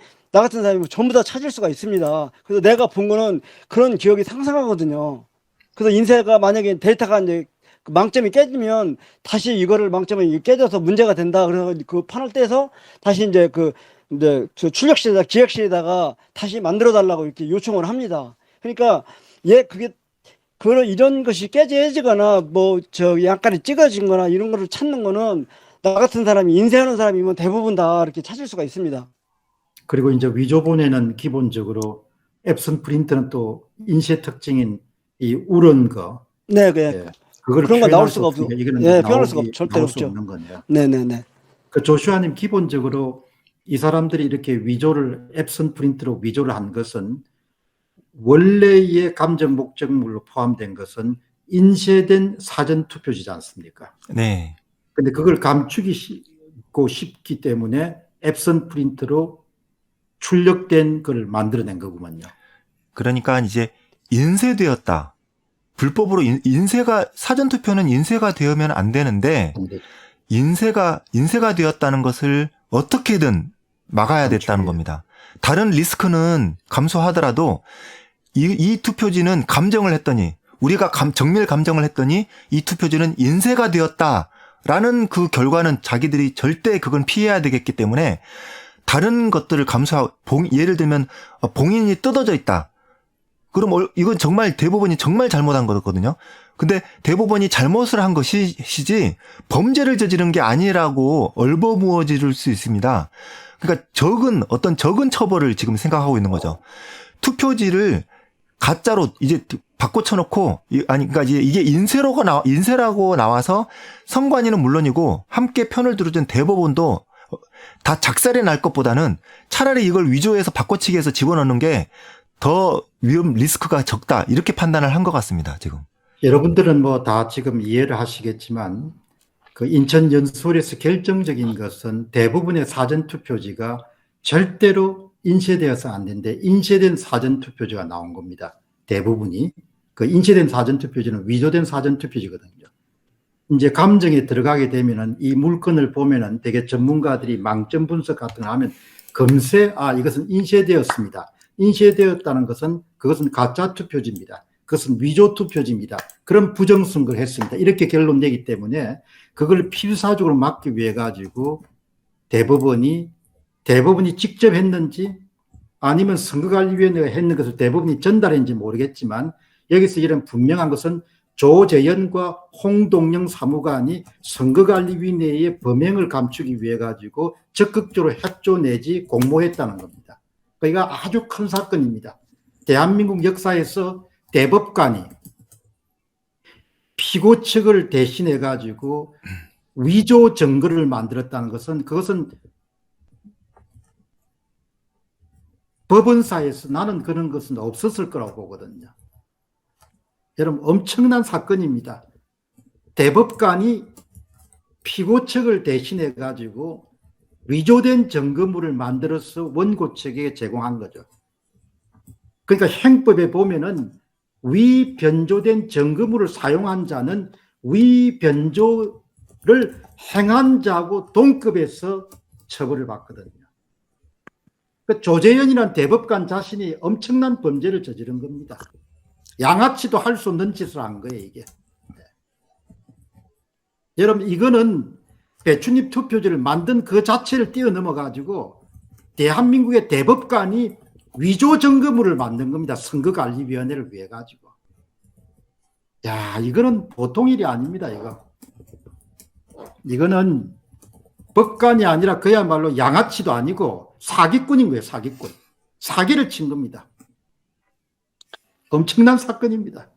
전부 다 찾을 수가 있습니다. 그래서 내가 본 거는 그런 기억이 상상하거든요. 그래서 인쇄가 만약에 데이터가 이제 그 망점이 깨지면 다시 이거를 망점이 깨져서 문제가 된다. 그래서 그 판을 떼서 다시 이제 저 출력실에다 기획실에다가 다시 만들어 달라고 이렇게 요청을 합니다. 그러니까 이런 것이 깨지거나 약간이 찌그러진 거나 이런 거를 찾는 거는 나 같은 사람이 인쇄하는 사람이면 대부분 다 이렇게 찾을 수가 있습니다. 그리고 이제 위조본에는 기본적으로 앱슨 프린터는 또 인쇄 특징인 이 우런 거, 네, 그걸 그런 거 표현할 나올 수 수가 없죠. 없으니까 이거는 예, 표현할 수가 절대 나올 수 없죠. 없는 거네요. 네네네. 그 조슈아님, 기본적으로 이 사람들이 이렇게 앱슨 프린터로 위조를 한 것은 원래의 감정 목적물로 포함된 것은 인쇄된 사전 투표지지 않습니까? 네. 근데 그걸 감추고 싶기 때문에 앱슨 프린터로 출력된 걸 만들어낸 거구만요. 그러니까 이제 인쇄되었다. 불법으로 사전투표는 인쇄가 되면 안 되는데 인쇄가 되었다는 것을 어떻게든 막아야 됐다는 겁니다. 다른 리스크는 감소하더라도 이 투표지는 우리가 정밀 감정을 했더니 이 투표지는 인쇄가 되었다라는 그 결과는 자기들이 절대 그건 피해야 되겠기 때문에 다른 것들을 예를 들면 봉인이 뜯어져 있다. 그럼 이건 정말 대법원이 정말 잘못한 거거든요. 근데 대법원이 잘못을 한 것이지 범죄를 저지른 게 아니라고 얼버무어질 수 있습니다. 그러니까 적은 처벌을 지금 생각하고 있는 거죠. 투표지를 가짜로 이제 바꿔쳐놓고, 그러니까 이게 인쇄라고 나와서 선관위는 물론이고 함께 편을 들어준 대법원도 다 작살이 날 것보다는 차라리 이걸 위조해서 바꿔치기해서 집어넣는 게 더 리스크가 적다. 이렇게 판단을 한 것 같습니다, 지금. 여러분들은 다 지금 이해를 하시겠지만, 그 인천 연수원에서 결정적인 것은 대부분의 사전투표지가 절대로 인쇄되어서 안 되는데 인쇄된 사전투표지가 나온 겁니다. 대부분이. 그 인쇄된 사전투표지는 위조된 사전투표지거든요. 이제 감정에 들어가게 되면은 이 물건을 보면은 되게 전문가들이 망점 분석 같은 거 하면 금세 이것은 인쇄되었습니다. 인쇄되었다는 것은 그것은 가짜 투표지입니다. 그것은 위조 투표지입니다. 그런 부정선거를 했습니다. 이렇게 결론 내기 때문에 그걸 필사적으로 막기 위해 가지고 대법원이 직접 했는지 아니면 선거관리위원회가 했는 것을 대법원이 전달했는지 모르겠지만 여기서 이런 분명한 것은 조재현과 홍동영 사무관이 선거관리위원회의 범행을 감추기 위해 가지고 적극적으로 협조 내지 공모했다는 겁니다. 그러니까 아주 큰 사건입니다. 대한민국 역사에서 대법관이 피고 측을 대신해 가지고 위조 증거를 만들었다는 것은 그것은 법원사에서 나는 그런 것은 없었을 거라고 보거든요. 여러분 엄청난 사건입니다. 대법관이 피고 측을 대신해 가지고 위조된 증거물을 만들어서 원고 측에게 제공한 거죠. 그러니까 행법에 보면은 위변조된 증거물을 사용한 자는 위변조를 행한 자하고 동급해서 처벌을 받거든요. 그 조재현이라는 대법관 자신이 엄청난 범죄를 저지른 겁니다. 양아치도 할 수 없는 짓을 한 거예요, 이게. 네. 여러분, 이거는 배춧잎 투표지를 만든 그 자체를 뛰어넘어 가지고 대한민국의 대법관이 위조 증거물을 만든 겁니다. 선거관리위원회를 위해 가지고. 야, 이거는 보통 일이 아닙니다, 이거. 이거는 법관이 아니라 그야말로 양아치도 아니고 사기꾼인 거예요, 사기꾼. 사기를 친 겁니다. 엄청난 사건입니다.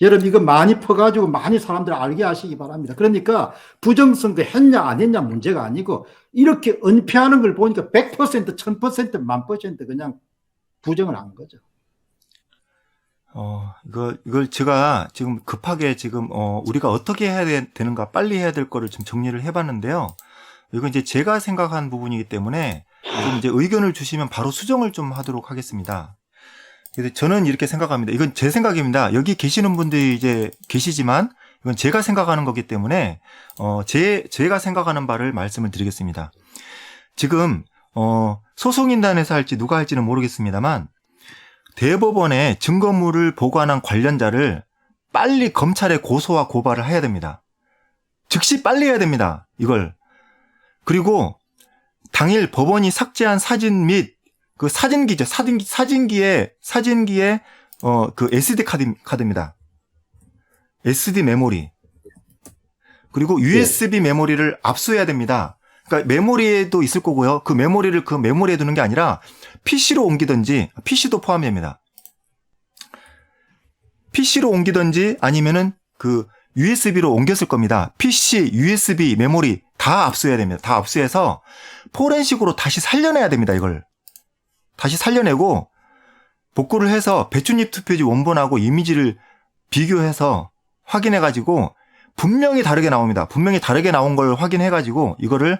여러분 이거 많이 퍼가지고 많이 사람들 알게 하시기 바랍니다. 그러니까 부정선거 했냐 안 했냐 문제가 아니고 이렇게 은폐하는 걸 보니까 100%, 1000%, 1000% 그냥 부정을 한 거죠. 이걸 제가 지금 급하게 지금, 우리가 어떻게 해야 되는가, 빨리 해야 될 거를 좀 정리를 해봤는데요. 이건 이제 제가 생각한 부분이기 때문에 좀 이제 의견을 주시면 바로 수정을 좀 하도록 하겠습니다. 그래서 저는 이렇게 생각합니다. 이건 제 생각입니다. 여기 계시는 분들이 이제 계시지만 이건 제가 생각하는 거기 때문에, 제가 생각하는 바를 말씀을 드리겠습니다. 지금, 소송인단에서 할지 누가 할지는 모르겠습니다만, 대법원에 증거물을 보관한 관련자를 빨리 검찰에 고소와 고발을 해야 됩니다. 즉시 빨리 해야 됩니다. 이걸. 그리고 당일 법원이 삭제한 사진 및 그 사진기죠. 사진기에 그 SD 카드입니다. SD 메모리. 그리고 USB 메모리를 압수해야 됩니다. 그러니까 메모리에도 있을 거고요. 그 메모리를 그 메모리에 두는 게 아니라 PC로 옮기든지, PC도 포함됩니다. PC로 옮기든지 아니면은 그 USB로 옮겼을 겁니다. PC, USB, 메모리 다 압수해야 됩니다. 다 압수해서 포렌식으로 다시 살려내야 됩니다. 이걸. 다시 살려내고 복구를 해서 배춧잎 투표지 원본하고 이미지를 비교해서 확인해가지고 분명히 다르게 나옵니다. 분명히 다르게 나온 걸 확인해가지고 이거를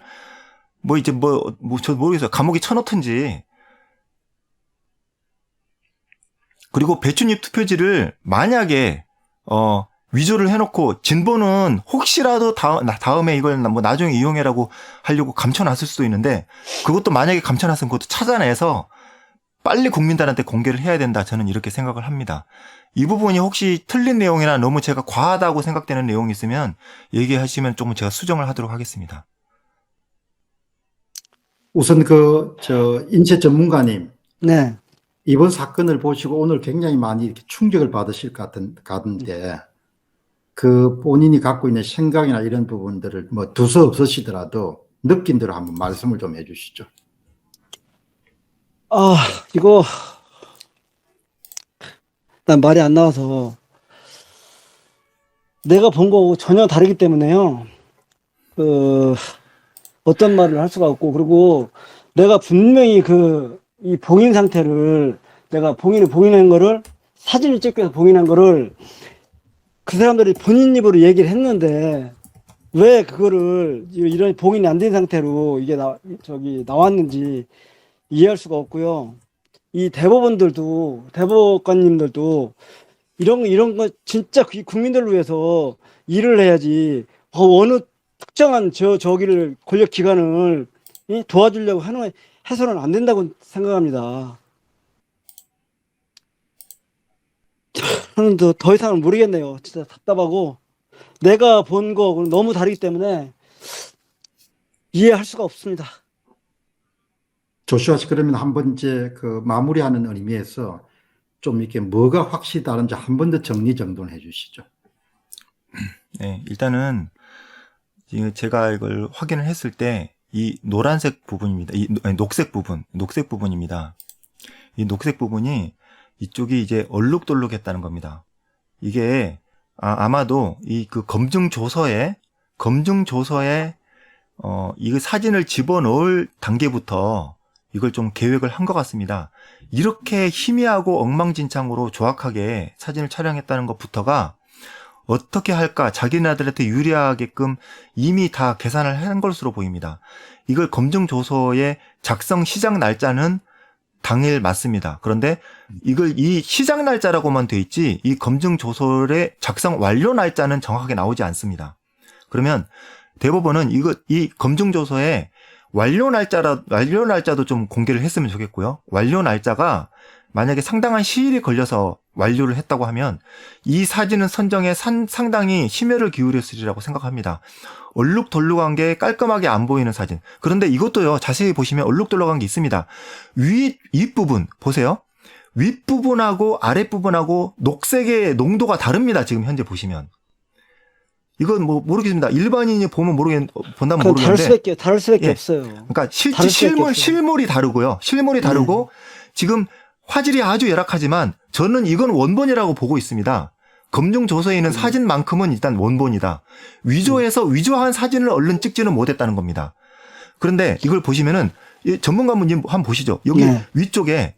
저 모르겠어요. 감옥에 쳐넣든지. 그리고 배춧잎 투표지를 만약에 위조를 해놓고 진보는 혹시라도 다음에 이걸 뭐 나중에 이용해라고 하려고 감춰놨을 수도 있는데 그것도 만약에 감춰놨으면 그것도 찾아내서 빨리 국민들한테 공개를 해야 된다. 저는 이렇게 생각을 합니다. 이 부분이 혹시 틀린 내용이나 너무 제가 과하다고 생각되는 내용이 있으면 얘기하시면 조금 제가 수정을 하도록 하겠습니다. 우선 인체 전문가님. 네. 이번 사건을 보시고 오늘 굉장히 많이 이렇게 충격을 받으실 것 같은데, 그 본인이 갖고 있는 생각이나 이런 부분들을 뭐 두서 없으시더라도 느낀 대로 한번 말씀을 좀 해주시죠. 이거, 난 말이 안 나와서, 내가 본 거하고 전혀 다르기 때문에요. 어떤 말을 할 수가 없고, 그리고 내가 분명히 이 봉인 상태를, 내가 봉인한 거를, 사진을 찍혀서 봉인한 거를, 그 사람들이 본인 입으로 얘기를 했는데, 왜 그거를, 이런 봉인이 안 된 상태로 이게 나왔는지 이해할 수가 없고요. 이 대법관님들도, 이런 거 진짜 국민들을 위해서 일을 해야지, 어느 특정한 저기를 권력 기관을 도와주려고 해서는 안 된다고 생각합니다. 저는 더 이상은 모르겠네요. 진짜 답답하고 내가 본 거 너무 다르기 때문에 이해할 수가 없습니다. 조슈아 씨, 그러면 한번 이제 마무리하는 의미에서 좀 이렇게 뭐가 확실히 다른지 한 번 더 정리정돈 해주시죠. 네, 일단은 제가 이걸 확인을 했을 때 이 노란색 부분입니다. 녹색 부분입니다. 이 녹색 부분이 이쪽이 이제 얼룩덜룩했다는 겁니다. 이게 아마도 그 검증 조서에 이 사진을 집어넣을 단계부터 이걸 좀 계획을 한 것 같습니다. 이렇게 희미하고 엉망진창으로 조악하게 사진을 촬영했다는 것부터가 어떻게 할까, 자기네들한테 유리하게끔 이미 다 계산을 한 것으로 보입니다. 이걸 검증조서의 작성 시작 날짜는 당일 맞습니다. 그런데 이 시작 날짜라고만 돼 있지 이 검증조서의 작성 완료 날짜는 정확하게 나오지 않습니다. 그러면 대법원은 이 검증조서의 완료 날짜도 좀 공개를 했으면 좋겠고요. 완료 날짜가 만약에 상당한 시일이 걸려서 완료를 했다고 하면 이 사진은 선정에 상당히 심혈을 기울였으리라고 생각합니다. 얼룩덜룩한 게 깔끔하게 안 보이는 사진. 그런데 이것도요, 자세히 보시면 얼룩덜룩한 게 있습니다. 윗부분 보세요. 윗부분하고 아랫부분하고 녹색의 농도가 다릅니다. 지금 현재 보시면. 이건 뭐 모르겠습니다. 일반인이 보면 본다면 모르겠는데. 다를 수밖에 없어요. 그러니까 실물이 다르고요. 실물이 다르고 지금 화질이 아주 열악하지만 저는 이건 원본이라고 보고 있습니다. 검증 조서에 있는 사진만큼은 일단 원본이다. 위조해서 위조한 사진을 얼른 찍지는 못했다는 겁니다. 그런데 이걸 보시면은 이 전문가분님 한번 보시죠. 여기 네. 위쪽에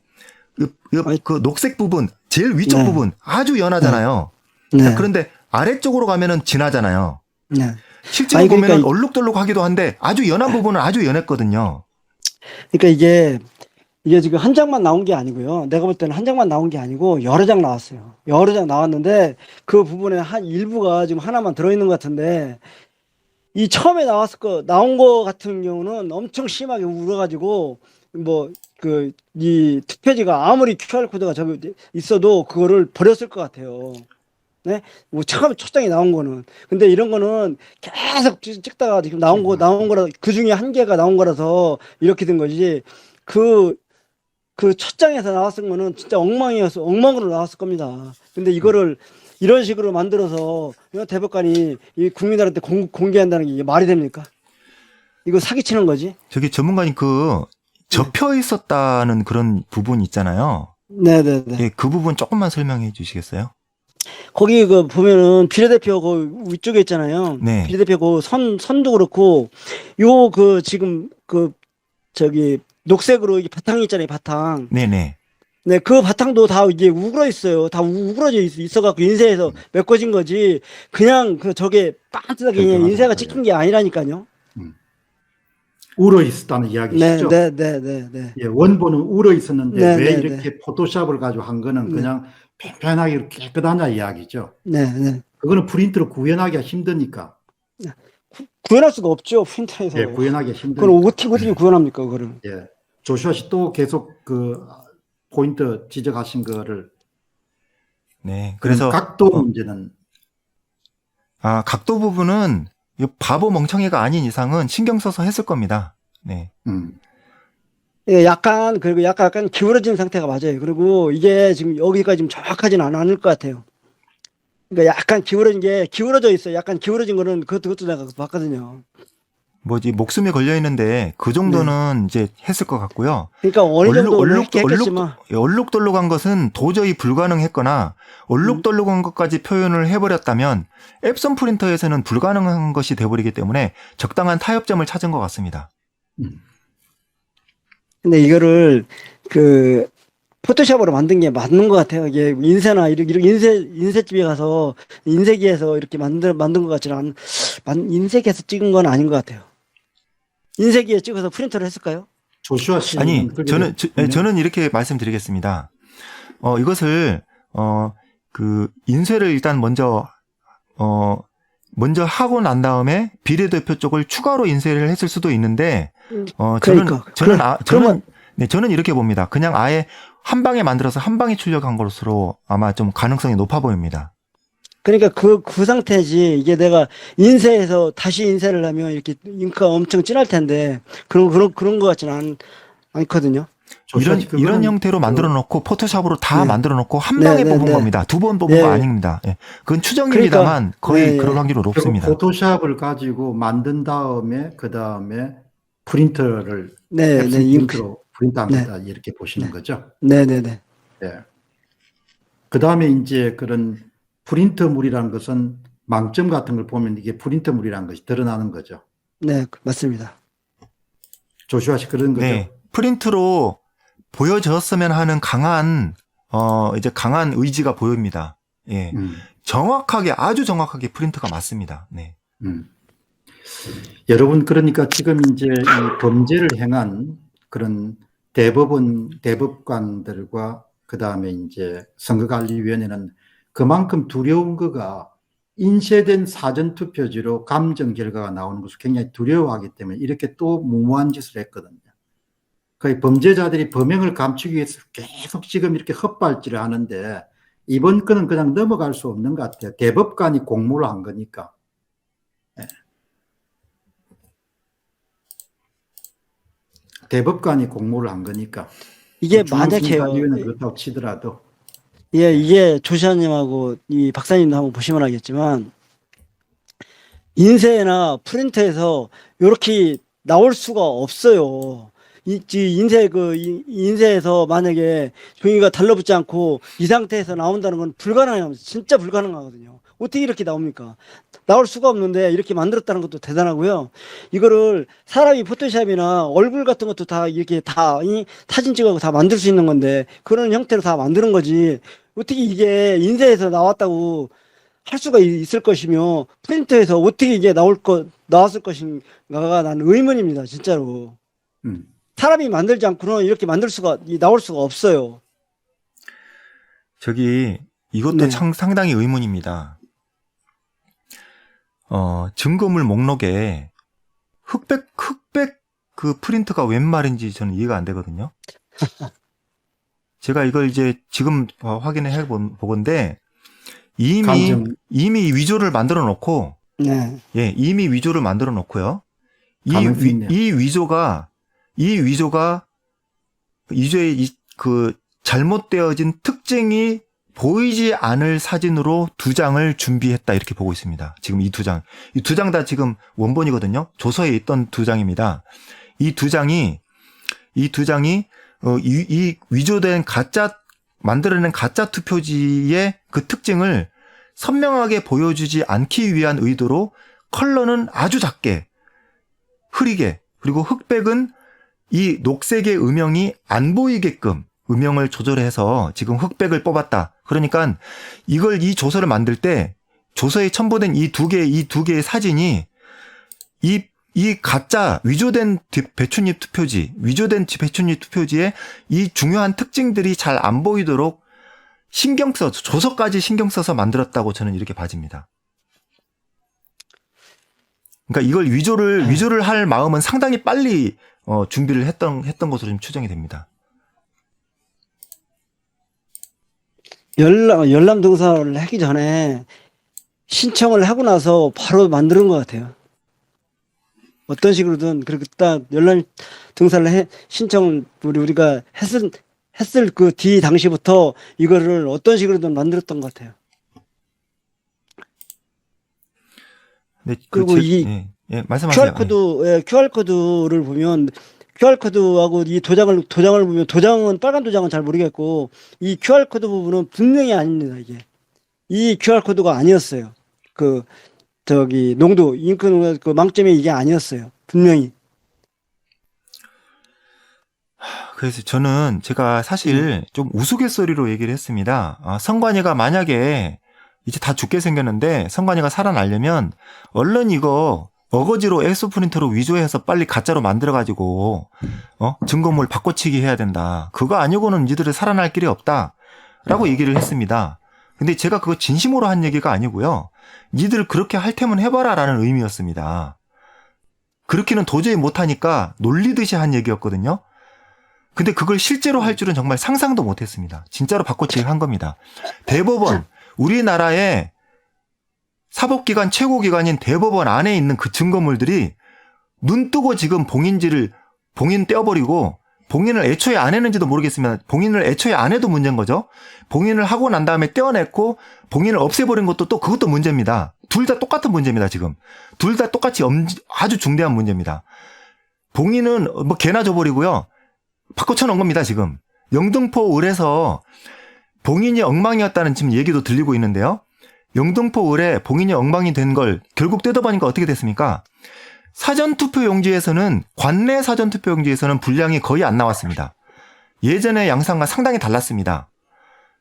그 녹색 부분, 제일 위쪽 네. 부분 아주 연하잖아요. 네. 자, 그런데 아래쪽으로 가면은 진하잖아요. 네. 실제로 아니, 그러니까 보면은 얼룩덜룩하기도 한데 아주 연한 부분은 아주 연했거든요. 그러니까 이게 지금 한 장만 나온 게 아니고요. 내가 볼 때는 한 장만 나온 게 아니고 여러 장 나왔어요. 여러 장 나왔는데 그 부분에 한 일부가 지금 하나만 들어있는 것 같은데 이 처음에 나온 거 같은 경우는 엄청 심하게 울어가지고 뭐 이 투표지가 아무리 QR코드가 저기 있어도 그거를 버렸을 것 같아요. 네? 뭐 처음에 첫 장에 나온 거는. 근데 이런 거는 계속 찍다가 지금 나온 거라 그 중에 한 개가 나온 거라서 이렇게 된 거지. 그 첫 장에서 나왔을 거는 진짜 엉망으로 나왔을 겁니다. 근데 이거를 이런 식으로 만들어서 대법관이 이 국민들한테 공개한다는 게 이게 말이 됩니까? 이거 사기치는 거지. 저기 전문가님 접혀 있었다는 그런 부분 있잖아요. 네네네. 예, 그 부분 조금만 설명해 주시겠어요? 거기 보면은 비례대표 위쪽에 있잖아요. 네. 비례대표 선도 그렇고 지금 저기 녹색으로 이게 바탕이 있잖아요. 바탕. 네네. 네, 그 바탕도 다 이게 우그러 있어요. 다 우그러져 있어갖고 인쇄해서 메꿔진 거지. 그냥 저게 빤듯하게 그냥 인쇄가 찍힌 게 아니라니까요. 울어 있었다는 이야기시죠? 네. 예, 원본은 울어 있었는데 네, 왜 네, 이렇게 포토샵을 가지고 한 거는 네. 그냥 편편하게 깨끗하냐 이야기죠. 네. 그거는 프린트로 구현하기가 힘드니까. 구현할 수가 없죠. 프린터에서. 예, 구현하기가 힘드니까. 그걸 어떻게 구현합니까, 그거를? 예. 조슈아 씨 또 계속 포인트 지적하신 거를. 네. 그래서 각도 문제는 각도 부분은 이 바보 멍청이가 아닌 이상은 신경 써서 했을 겁니다. 네. 예, 그리고 약간 기울어진 상태가 맞아요. 그리고 이게 지금 여기가 지금 정확하진 않을 것 같아요. 그러니까 약간 기울어져 있어요. 약간 기울어진 거는 그것도 내가 봤거든요. 목숨이 걸려 있는데 그 정도는 이제 했을 것 같고요. 그러니까 어느 정도 했겠지만. 얼룩덜룩한 것은 도저히 불가능했거나 얼룩덜룩한 것까지 표현을 해버렸다면 앱선 프린터에서는 불가능한 것이 돼버리기 때문에 적당한 타협점을 찾은 것 같습니다. 근데 이거를 포토샵으로 만든 게 맞는 것 같아요. 이게 인쇄나 이렇게 인쇄집에 가서 인쇄기에서 이렇게 만든 것 같지는 인쇄기에서 찍은 건 아닌 것 같아요. 인쇄기에 찍어서 프린터를 했을까요? 조슈아 씨 아니, 저는 이렇게 말씀드리겠습니다. 이것을 인쇄를 일단 먼저 하고 난 다음에 비례대표 쪽을 추가로 인쇄를 했을 수도 있는데 저는 이렇게 봅니다. 그냥 아예 한 방에 만들어서 한 방에 출력한 것으로 아마 좀 가능성이 높아 보입니다. 그러니까 그 상태지. 이게 내가 인쇄해서 다시 인쇄를 하면 이렇게 잉크가 엄청 진할 텐데 그런 것 같지는 않거든요. 이런 형태로 만들어 놓고 포토샵으로 다 네. 만들어 놓고 한 방에 뽑은 겁니다. 두 번 뽑은 거 아닙니다. 예. 그건 추정입니다만 거의 그럴 확률은 높습니다. 포토샵을 가지고 만든 다음에 그 다음에 프린터를 잉크로 프린트합니다. 이렇게 보시는 거죠. 네네네. 예. 그 다음에 이제 그런 프린터물이라는 것은 망점 같은 걸 보면 이게 프린터물이라는 것이 드러나는 거죠. 네, 맞습니다. 조슈아 씨 그런 거죠. 네, 프린트로 보여졌으면 하는 강한 의지가 보입니다. 예. 아주 정확하게 프린트가 맞습니다. 네. 여러분, 그러니까 지금 이제 이 범죄를 행한 그런 대법관들과 그 다음에 이제 선거관리위원회는 그만큼 두려운 거가 인쇄된 사전투표지로 감정 결과가 나오는 것을 굉장히 두려워하기 때문에 이렇게 또 무모한 짓을 했거든요. 거의 범죄자들이 범행을 감추기 위해서 계속 지금 이렇게 헛발질을 하는데 이번 건은 그냥 넘어갈 수 없는 것 같아요. 대법관이 공모를 한 거니까. 네. 대법관이 공모를 한 거니까. 이게 만약에요. 그렇다고 치더라도. 예, 이게 조시아님하고 이 박사님도 한번 보시면 알겠지만 인쇄나 프린터에서 이렇게 나올 수가 없어요. 인쇄에서 만약에 종이가 달라붙지 않고 이 상태에서 나온다는 건 불가능해요. 진짜 불가능하거든요. 어떻게 이렇게 나옵니까? 나올 수가 없는데 이렇게 만들었다는 것도 대단하고요. 이거를 사람이 포토샵이나 얼굴 같은 것도 다 이렇게 다 사진 찍어서 다 만들 수 있는 건데 그런 형태로 다 만드는 거지. 어떻게 이게 인쇄에서 나왔다고 할 수가 있을 것이며 프린터에서 어떻게 이게 나왔을 것인가가 나는 의문입니다. 진짜로. 음. 사람이 만들지 않고는 이렇게 나올 수가 없어요. 이것도 네. 상당히 의문입니다. 증거물 목록에 흑백 그 프린트가 웬 말인지 저는 이해가 안 되거든요. 제가 이걸 이제 지금 확인해 보건데 이미 위조를 만들어 놓고, 네. 예, 이미 위조를 만들어 놓고요. 가능성이 있네요. 이 위조의 그 잘못되어진 특징이 보이지 않을 사진으로 2장을 준비했다 이렇게 보고 있습니다. 지금 이 2장. 이 2장 다 지금 원본이거든요. 조서에 있던 2장입니다. 이 2장이 이 위조된 만들어낸 가짜 투표지의 그 특징을 선명하게 보여주지 않기 위한 의도로 컬러는 아주 작게, 흐리게, 그리고 흑백은 이 녹색의 음영이 안 보이게끔 음영을 조절해서 지금 흑백을 뽑았다. 그러니까 이 조서를 만들 때 조서에 첨부된 이 두 개의 사진이 이 가짜 위조된 배춧잎 투표지의 이 중요한 특징들이 잘 안 보이도록 조서까지 신경 써서 만들었다고 저는 이렇게 봐집니다. 그러니까 이걸 위조를 할 마음은 상당히 빨리 준비를 했던 것으로 좀 추정이 됩니다. 열람 등사를 하기 전에 신청을 하고 나서 바로 만드는 것 같아요. 어떤 식으로든 그렇게 딱 열람 등사를 신청을 우리가 했을 그 뒤 당시부터 이거를 어떤 식으로든 만들었던 것 같아요. 네, 그리고 말씀하세요. QR코드를 보면 QR코드하고 이 도장을 보면 빨간 도장은 잘 모르겠고 이 QR코드 부분은 분명히 아닙니다. 이 QR코드가 아니었어요. 농도 잉크 그 망점이 이게 아니었어요. 분명히. 그래서 제가 사실 좀 우스갯소리로 얘기를 했습니다. 성관이가 만약에 이제 다 죽게 생겼는데 성관이가 살아나려면 얼른 이거 어거지로 엑소 프린터로 위조해서 빨리 가짜로 만들어가지고 증거물 바꿔치기 해야 된다. 그거 아니고는 니들은 살아날 길이 없다라고 얘기를 했습니다. 근데 제가 그거 진심으로 한 얘기가 아니고요. 니들 그렇게 할 테면 해봐라라는 의미였습니다. 그렇게는 도저히 못하니까 놀리듯이 한 얘기였거든요. 근데 그걸 실제로 할 줄은 정말 상상도 못했습니다. 진짜로 바꿔치기 한 겁니다. 대법원, 우리나라의 사법기관 최고기관인 대법원 안에 있는 그 증거물들이 눈 뜨고 지금 봉인 떼어버리고 봉인을 애초에 안 했는지도 모르겠습니다. 봉인을 애초에 안 해도 문제인 거죠. 봉인을 하고 난 다음에 떼어냈고 봉인을 없애버린 것도 또 그것도 문제입니다. 둘 다 똑같은 문제입니다. 지금. 둘 다 똑같이 아주 중대한 문제입니다. 봉인은 뭐 개나 줘버리고요. 바꿔쳐 놓은 겁니다. 지금. 영등포 을에서 봉인이 엉망이었다는 지금 얘기도 들리고 있는데요. 영등포 을에 봉인이 엉망이 된 걸 결국 뜯어보니까 어떻게 됐습니까? 사전투표용지에서는 관내 사전투표용지에서는 분량이 거의 안 나왔습니다. 예전의 양상과 상당히 달랐습니다.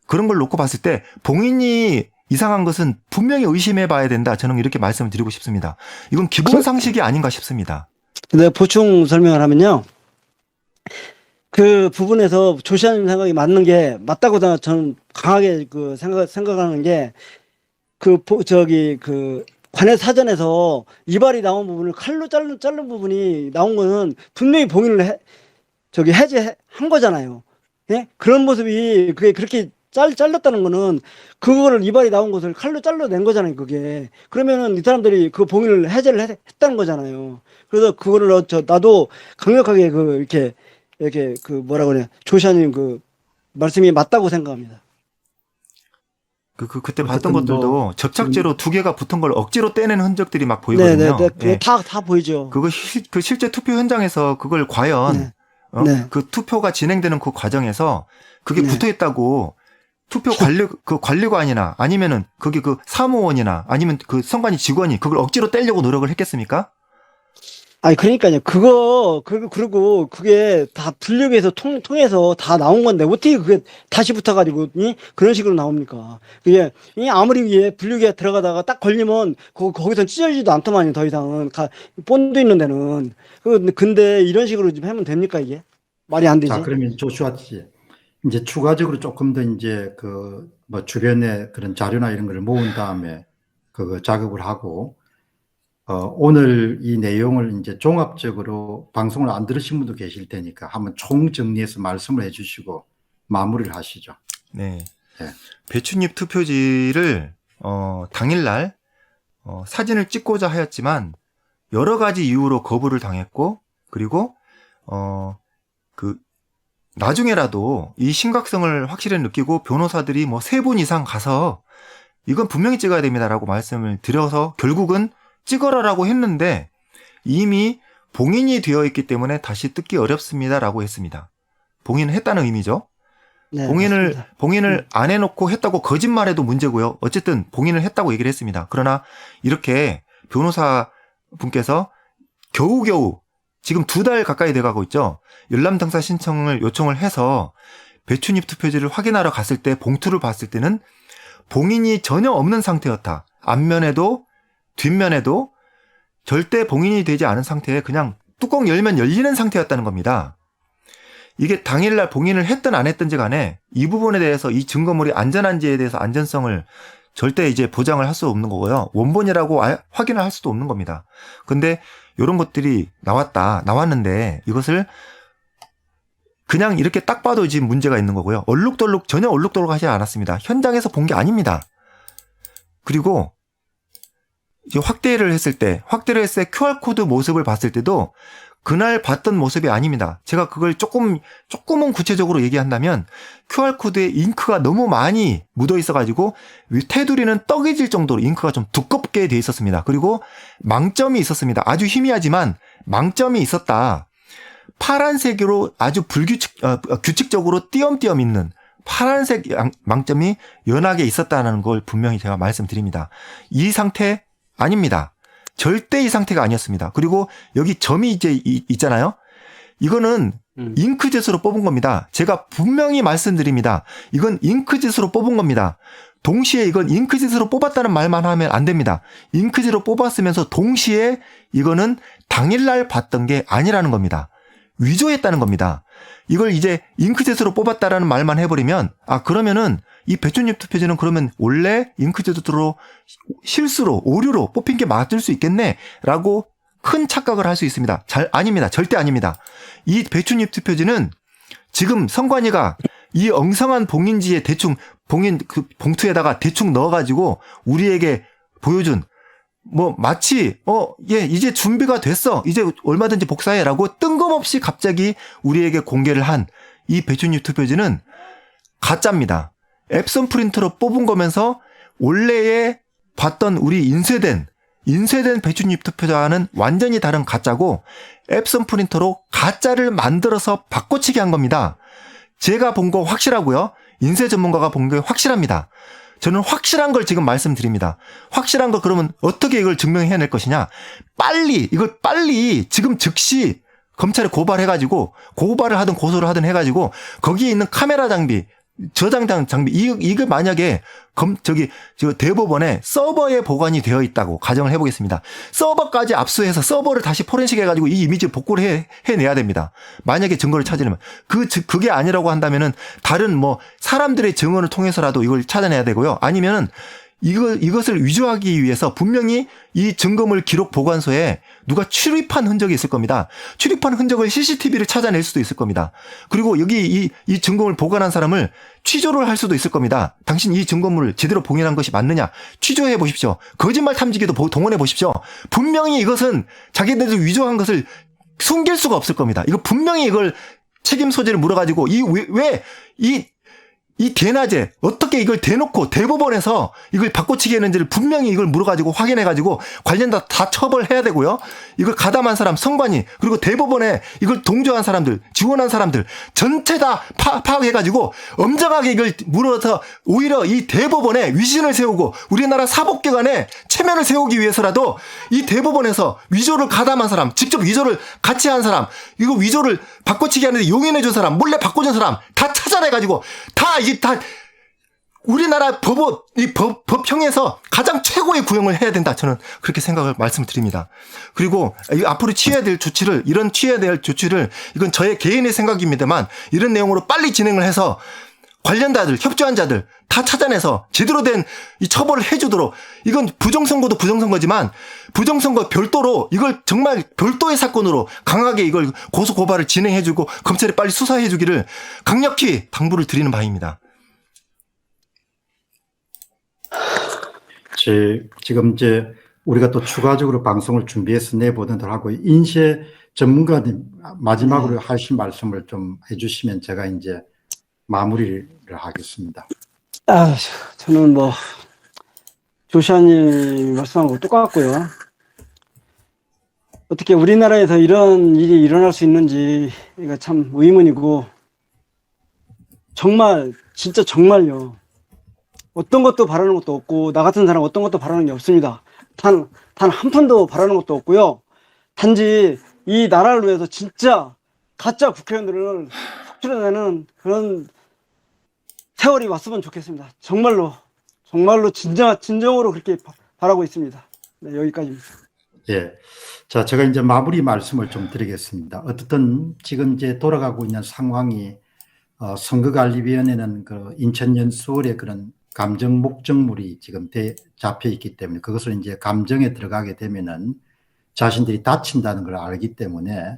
그런 걸 놓고 봤을 때 봉인이 이상한 것은 분명히 의심해 봐야 된다. 저는 이렇게 말씀을 드리고 싶습니다. 이건 기본 상식이 아닌가 싶습니다. 내가 보충 설명을 하면요. 그 부분에서 조시아님 생각이 맞다고 저는 강하게 생각하는 게 관내 사전에서 이발이 나온 부분을 칼로 자른 부분이 나온 거는 분명히 봉인을 해제한 거잖아요. 예? 그런 모습이 그게 그렇게 잘렸다는 거는 그거를 이발이 나온 것을 칼로 잘라낸 거잖아요. 그게. 그러면은 이 사람들이 그 봉인을 해제를 했다는 거잖아요. 그래서 그거를 나도 강력하게 이렇게 뭐라고 그래. 조시아님 말씀이 맞다고 생각합니다. 그때 봤던 것들도 접착제로 2개가 붙은 걸 억지로 떼낸 흔적들이 막 보이거든요. 네. 다 보이죠. 그거 실제 투표 현장에서 그걸 과연 네. 그 투표가 진행되는 그 과정에서 그게 네. 붙어 있다고 투표 관리관이나 아니면은 거기 그 사무원이나 아니면 그 선관위 직원이 그걸 억지로 떼려고 노력을 했겠습니까? 아니, 그러니까요. 그리고 그게 다 분류해서 통해서 다 나온 건데, 어떻게 그게 다시 붙어가지고, 그런 식으로 나옵니까? 그게, 아무리 위에 분류기에 들어가다가 딱 걸리면, 거기서 찢어지지도 않더만요, 더 이상은. 본드 있는 데는. 근데 이런 식으로 좀 하면 됩니까, 이게? 말이 안 되지. 자, 그러면 조슈아 씨, 이제 추가적으로 조금 더 이제 뭐 주변에 그런 자료나 이런 걸 모은 다음에 그거 작업을 하고, 오늘 이 내용을 이제 종합적으로 방송을 안 들으신 분도 계실 테니까 한번 총정리해서 말씀을 해 주시고 마무리를 하시죠. 네. 네. 배춧잎 투표지를, 당일날, 사진을 찍고자 하였지만, 여러 가지 이유로 거부를 당했고, 그리고, 나중에라도 이 심각성을 확실히 느끼고 변호사들이 뭐 3분 이상 가서 이건 분명히 찍어야 됩니다라고 말씀을 드려서 결국은 찍어라라고 했는데 이미 봉인이 되어 있기 때문에 다시 뜯기 어렵습니다라고 했습니다. 봉인을 했다는 의미죠. 네, 봉인을 맞습니다. 안 해놓고 했다고 거짓말해도 문제고요. 어쨌든 봉인을 했다고 얘기를 했습니다. 그러나 이렇게 변호사 분께서 겨우겨우 지금 2달 가까이 돼가고 있죠. 열람등사 신청을 요청을 해서 배춧잎 투표지를 확인하러 갔을 때 봉투를 봤을 때는 봉인이 전혀 없는 상태였다. 앞면에도 뒷면에도 절대 봉인이 되지 않은 상태에 그냥 뚜껑 열면 열리는 상태였다는 겁니다. 이게 당일날 봉인을 했든 안 했든지 간에 이 부분에 대해서 이 증거물이 안전한지에 대해서 안전성을 절대 이제 보장을 할 수 없는 거고요. 원본이라고 확인을 할 수도 없는 겁니다. 근데 이런 것들이 나왔는데 이것을 그냥 이렇게 딱 봐도 지금 문제가 있는 거고요. 전혀 얼룩덜룩하지 않았습니다. 현장에서 본 게 아닙니다. 그리고 이제 확대를 했을 때 QR코드 모습을 봤을 때도 그날 봤던 모습이 아닙니다. 제가 그걸 조금은 구체적으로 얘기한다면 QR코드에 잉크가 너무 많이 묻어 있어가지고 테두리는 떡해질 정도로 잉크가 좀 두껍게 돼 있었습니다. 그리고 망점이 있었습니다. 아주 희미하지만 망점이 있었다. 파란색으로 아주 규칙적으로 띄엄띄엄 있는 파란색 망점이 연하게 있었다는 걸 분명히 제가 말씀드립니다. 이 상태 아닙니다. 절대 이 상태가 아니었습니다. 그리고 여기 점이 이제 있잖아요. 이거는 잉크젯으로 뽑은 겁니다. 제가 분명히 말씀드립니다. 이건 잉크젯으로 뽑은 겁니다. 동시에 이건 잉크젯으로 뽑았다는 말만 하면 안 됩니다. 잉크젯으로 뽑았으면서 동시에 이거는 당일날 봤던 게 아니라는 겁니다. 위조했다는 겁니다. 이걸 이제 잉크젯으로 뽑았다라는 말만 해버리면 그러면은 이 배춧잎 투표지는 그러면 원래 잉크젯으로 실수로 오류로 뽑힌 게 맞을 수 있겠네라고 큰 착각을 할 수 있습니다. 아닙니다. 절대 아닙니다. 이 배춧잎 투표지는 지금 선관위가 이 엉성한 봉인지에 봉인 그 봉투에다가 대충 넣어가지고 우리에게 보여준 마치 이제 준비가 됐어. 이제 얼마든지 복사해라고 뜬금없이 갑자기 우리에게 공개를 한 이 배춧잎 투표지는 가짜입니다. 앱선 프린터로 뽑은 거면서 원래에 봤던 우리 인쇄된 배춧잎 투표자와는 완전히 다른 가짜고 앱선 프린터로 가짜를 만들어서 바꿔치기 한 겁니다. 제가 본 거 확실하고요. 인쇄 전문가가 본 게 확실합니다. 저는 확실한 걸 지금 말씀드립니다. 확실한 거 그러면 어떻게 이걸 증명해낼 것이냐. 이걸 빨리 지금 즉시 검찰에 고발을 하든 고소를 하든 해가지고 거기에 있는 카메라 장비, 저장 장비, 이거 만약에 대법원에 서버에 보관이 되어 있다고 가정을 해보겠습니다. 서버까지 압수해서 서버를 다시 포렌식 해가지고 이 이미지 복구를 해내야 됩니다. 만약에 증거를 찾으려면. 그게 아니라고 한다면은 다른 사람들의 증언을 통해서라도 이걸 찾아내야 되고요. 아니면은 이것을 위조하기 위해서 분명히 이 증거물 기록 보관소에 누가 출입한 흔적이 있을 겁니다. 출입한 흔적을 CCTV를 찾아낼 수도 있을 겁니다. 그리고 여기 이 증거물 보관한 사람을 취조를 할 수도 있을 겁니다. 당신 이 증거물을 제대로 봉인한 것이 맞느냐? 취조해 보십시오. 거짓말 탐지기도 동원해 보십시오. 분명히 이것은 자기네들 위조한 것을 숨길 수가 없을 겁니다. 이거 분명히 이걸 책임 소재를 물어가지고 이 대낮에 어떻게 이걸 대놓고 대법원에서 이걸 바꿔치기 했는지를 분명히 이걸 물어가지고 확인해가지고 관련자 다 처벌해야 되고요. 이걸 가담한 사람, 선관위, 그리고 대법원에 이걸 동조한 사람들, 지원한 사람들 전체 다 파악해가지고 엄정하게 이걸 물어서 오히려 이 대법원에 위신을 세우고 우리나라 사법기관에 체면을 세우기 위해서라도 이 대법원에서 위조를 가담한 사람, 직접 위조를 같이 한 사람, 이거 위조를 바꿔치기 하는데 용인해준 사람, 몰래 바꿔준 사람 다 찾아내가지고 이게 다 우리나라 법형에서 가장 최고의 구형을 해야 된다. 저는 그렇게 생각을 말씀을 드립니다. 그리고 앞으로 취해야 될 조치를, 이런 취해야 될 조치를, 이건 저의 개인의 생각입니다만 이런 내용으로 빨리 진행을 해서 관련자들, 협조한 자들 다 찾아내서 제대로 된 이 처벌을 해주도록, 이건 부정선거도 부정선거지만 부정선거 별도로 이걸 정말 별도의 사건으로 강하게 이걸 고소고발을 진행해주고 검찰이 빨리 수사해주기를 강력히 당부를 드리는 바입니다. 지금 이제 우리가 또 추가적으로 방송을 준비해서 내보도록 하고, 인쇄 전문가님 마지막으로 하신 말씀을 좀 해주시면 제가 이제 마무리를 하겠습니다. 저는 뭐 조시아님 말씀한 거 똑같고요. 어떻게 우리나라에서 이런 일이 일어날 수 있는지가 참 의문이고, 정말 진짜 정말요. 어떤 것도 바라는 것도 없고, 나 같은 사람 어떤 것도 바라는 게 없습니다. 단 한 푼도 바라는 것도 없고요. 단지 이 나라를 위해서 진짜 가짜 국회의원들을 속출해내는 그런 세월이 왔으면 좋겠습니다. 정말로 진정으로 그렇게 바라고 있습니다. 네, 여기까지입니다. 예. 자, 제가 이제 마무리 말씀을 좀 드리겠습니다. 어떻든 지금 이제 돌아가고 있는 상황이, 선거관리위원회는 그 인천 연수원의 그런 감정 목적물이 지금 잡혀 있기 때문에, 그것을 이제 감정에 들어가게 되면은 자신들이 다친다는 걸 알기 때문에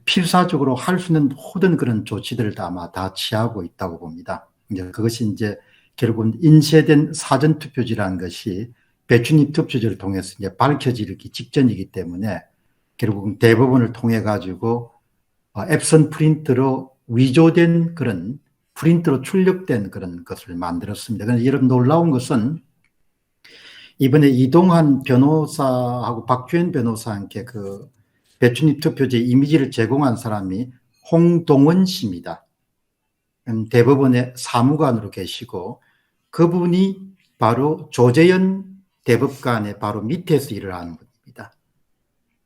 필사적으로 할 수 있는 모든 그런 조치들을 아마 다 취하고 있다고 봅니다. 이제 그것이 이제 결국은 인쇄된 사전투표지라는 것이 배춘입 투표지를 통해서 이제 밝혀지기 직전이기 때문에 결국은 대법원을 통해 가지고 앱선 프린트로 위조된 그런 프린트로 출력된 그런 것을 만들었습니다. 그런데 여러분 놀라운 것은 이번에 이동환 변호사하고 박주현 변호사와 함께 그 배춘입 투표지 이미지를 제공한 사람이 홍동원 씨입니다. 대법원의 사무관으로 계시고, 그분이 바로 조재현 대법관의 바로 밑에서 일을 하는 분입니다.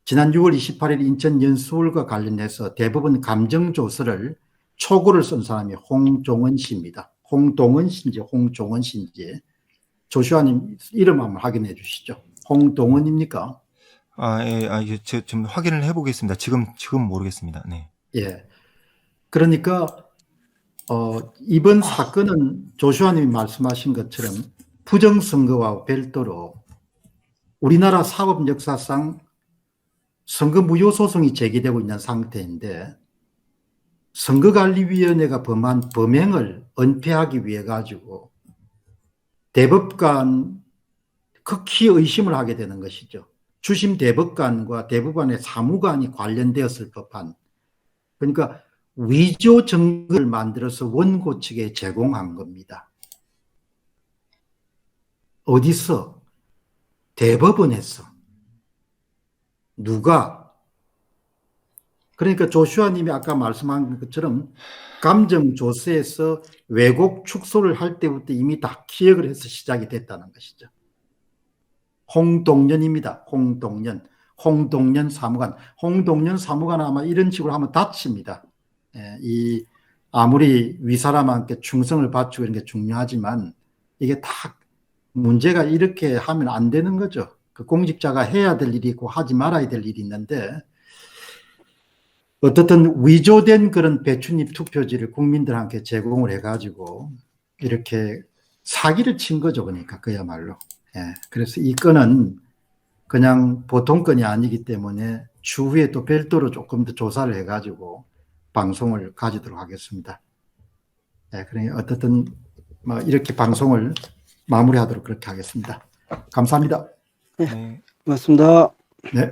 지난 6월 28일 인천 연수원과 관련해서 대법원 감정조서를 초고를 쓴 사람이 홍종원 씨입니다. 홍동원 씨인지 홍종원 씨인지 조슈아님 이름 한번 확인해 주시죠. 홍동원입니까? 예, 좀 확인을 해보겠습니다. 지금 모르겠습니다. 네. 예. 그러니까 이번 사건은 조슈아님이 말씀하신 것처럼 부정선거와 별도로 우리나라 사법 역사상 선거 무효 소송이 제기되고 있는 상태인데, 선거관리위원회가 범한 범행을 은폐하기 위해 가지고 대법관 극히 의심을 하게 되는 것이죠. 주심 대법관과 대법관의 사무관이 관련되었을 법한, 그러니까 위조 증거를 만들어서 원고 측에 제공한 겁니다. 어디서? 대법원에서. 누가? 그러니까 조슈아님이 아까 말씀한 것처럼 감정조서에서 왜곡 축소를 할 때부터 이미 다 기획을 해서 시작이 됐다는 것이죠. 홍동연입니다. 홍동연 사무관. 홍동연 사무관은 아마 이런 식으로 하면 다칩니다. 이 아무리 위사람한테 충성을 바치고 이런 게 중요하지만 이게 다 문제가 이렇게 하면 안 되는 거죠. 그 공직자가 해야 될 일이 있고 하지 말아야 될 일이 있는데, 어떻든 위조된 그런 배춘입 투표지를 국민들한테 제공을 해가지고 이렇게 사기를 친 거죠. 그러니까 그야말로. 예. 그래서 이 건은 그냥 보통 건이 아니기 때문에 추후에 또 별도로 조금 더 조사를 해가지고 방송을 가지도록 하겠습니다. 예. 그러니 어떻든 뭐 이렇게 방송을 마무리하도록 그렇게 하겠습니다. 감사합니다. 네. 고맙습니다. 네.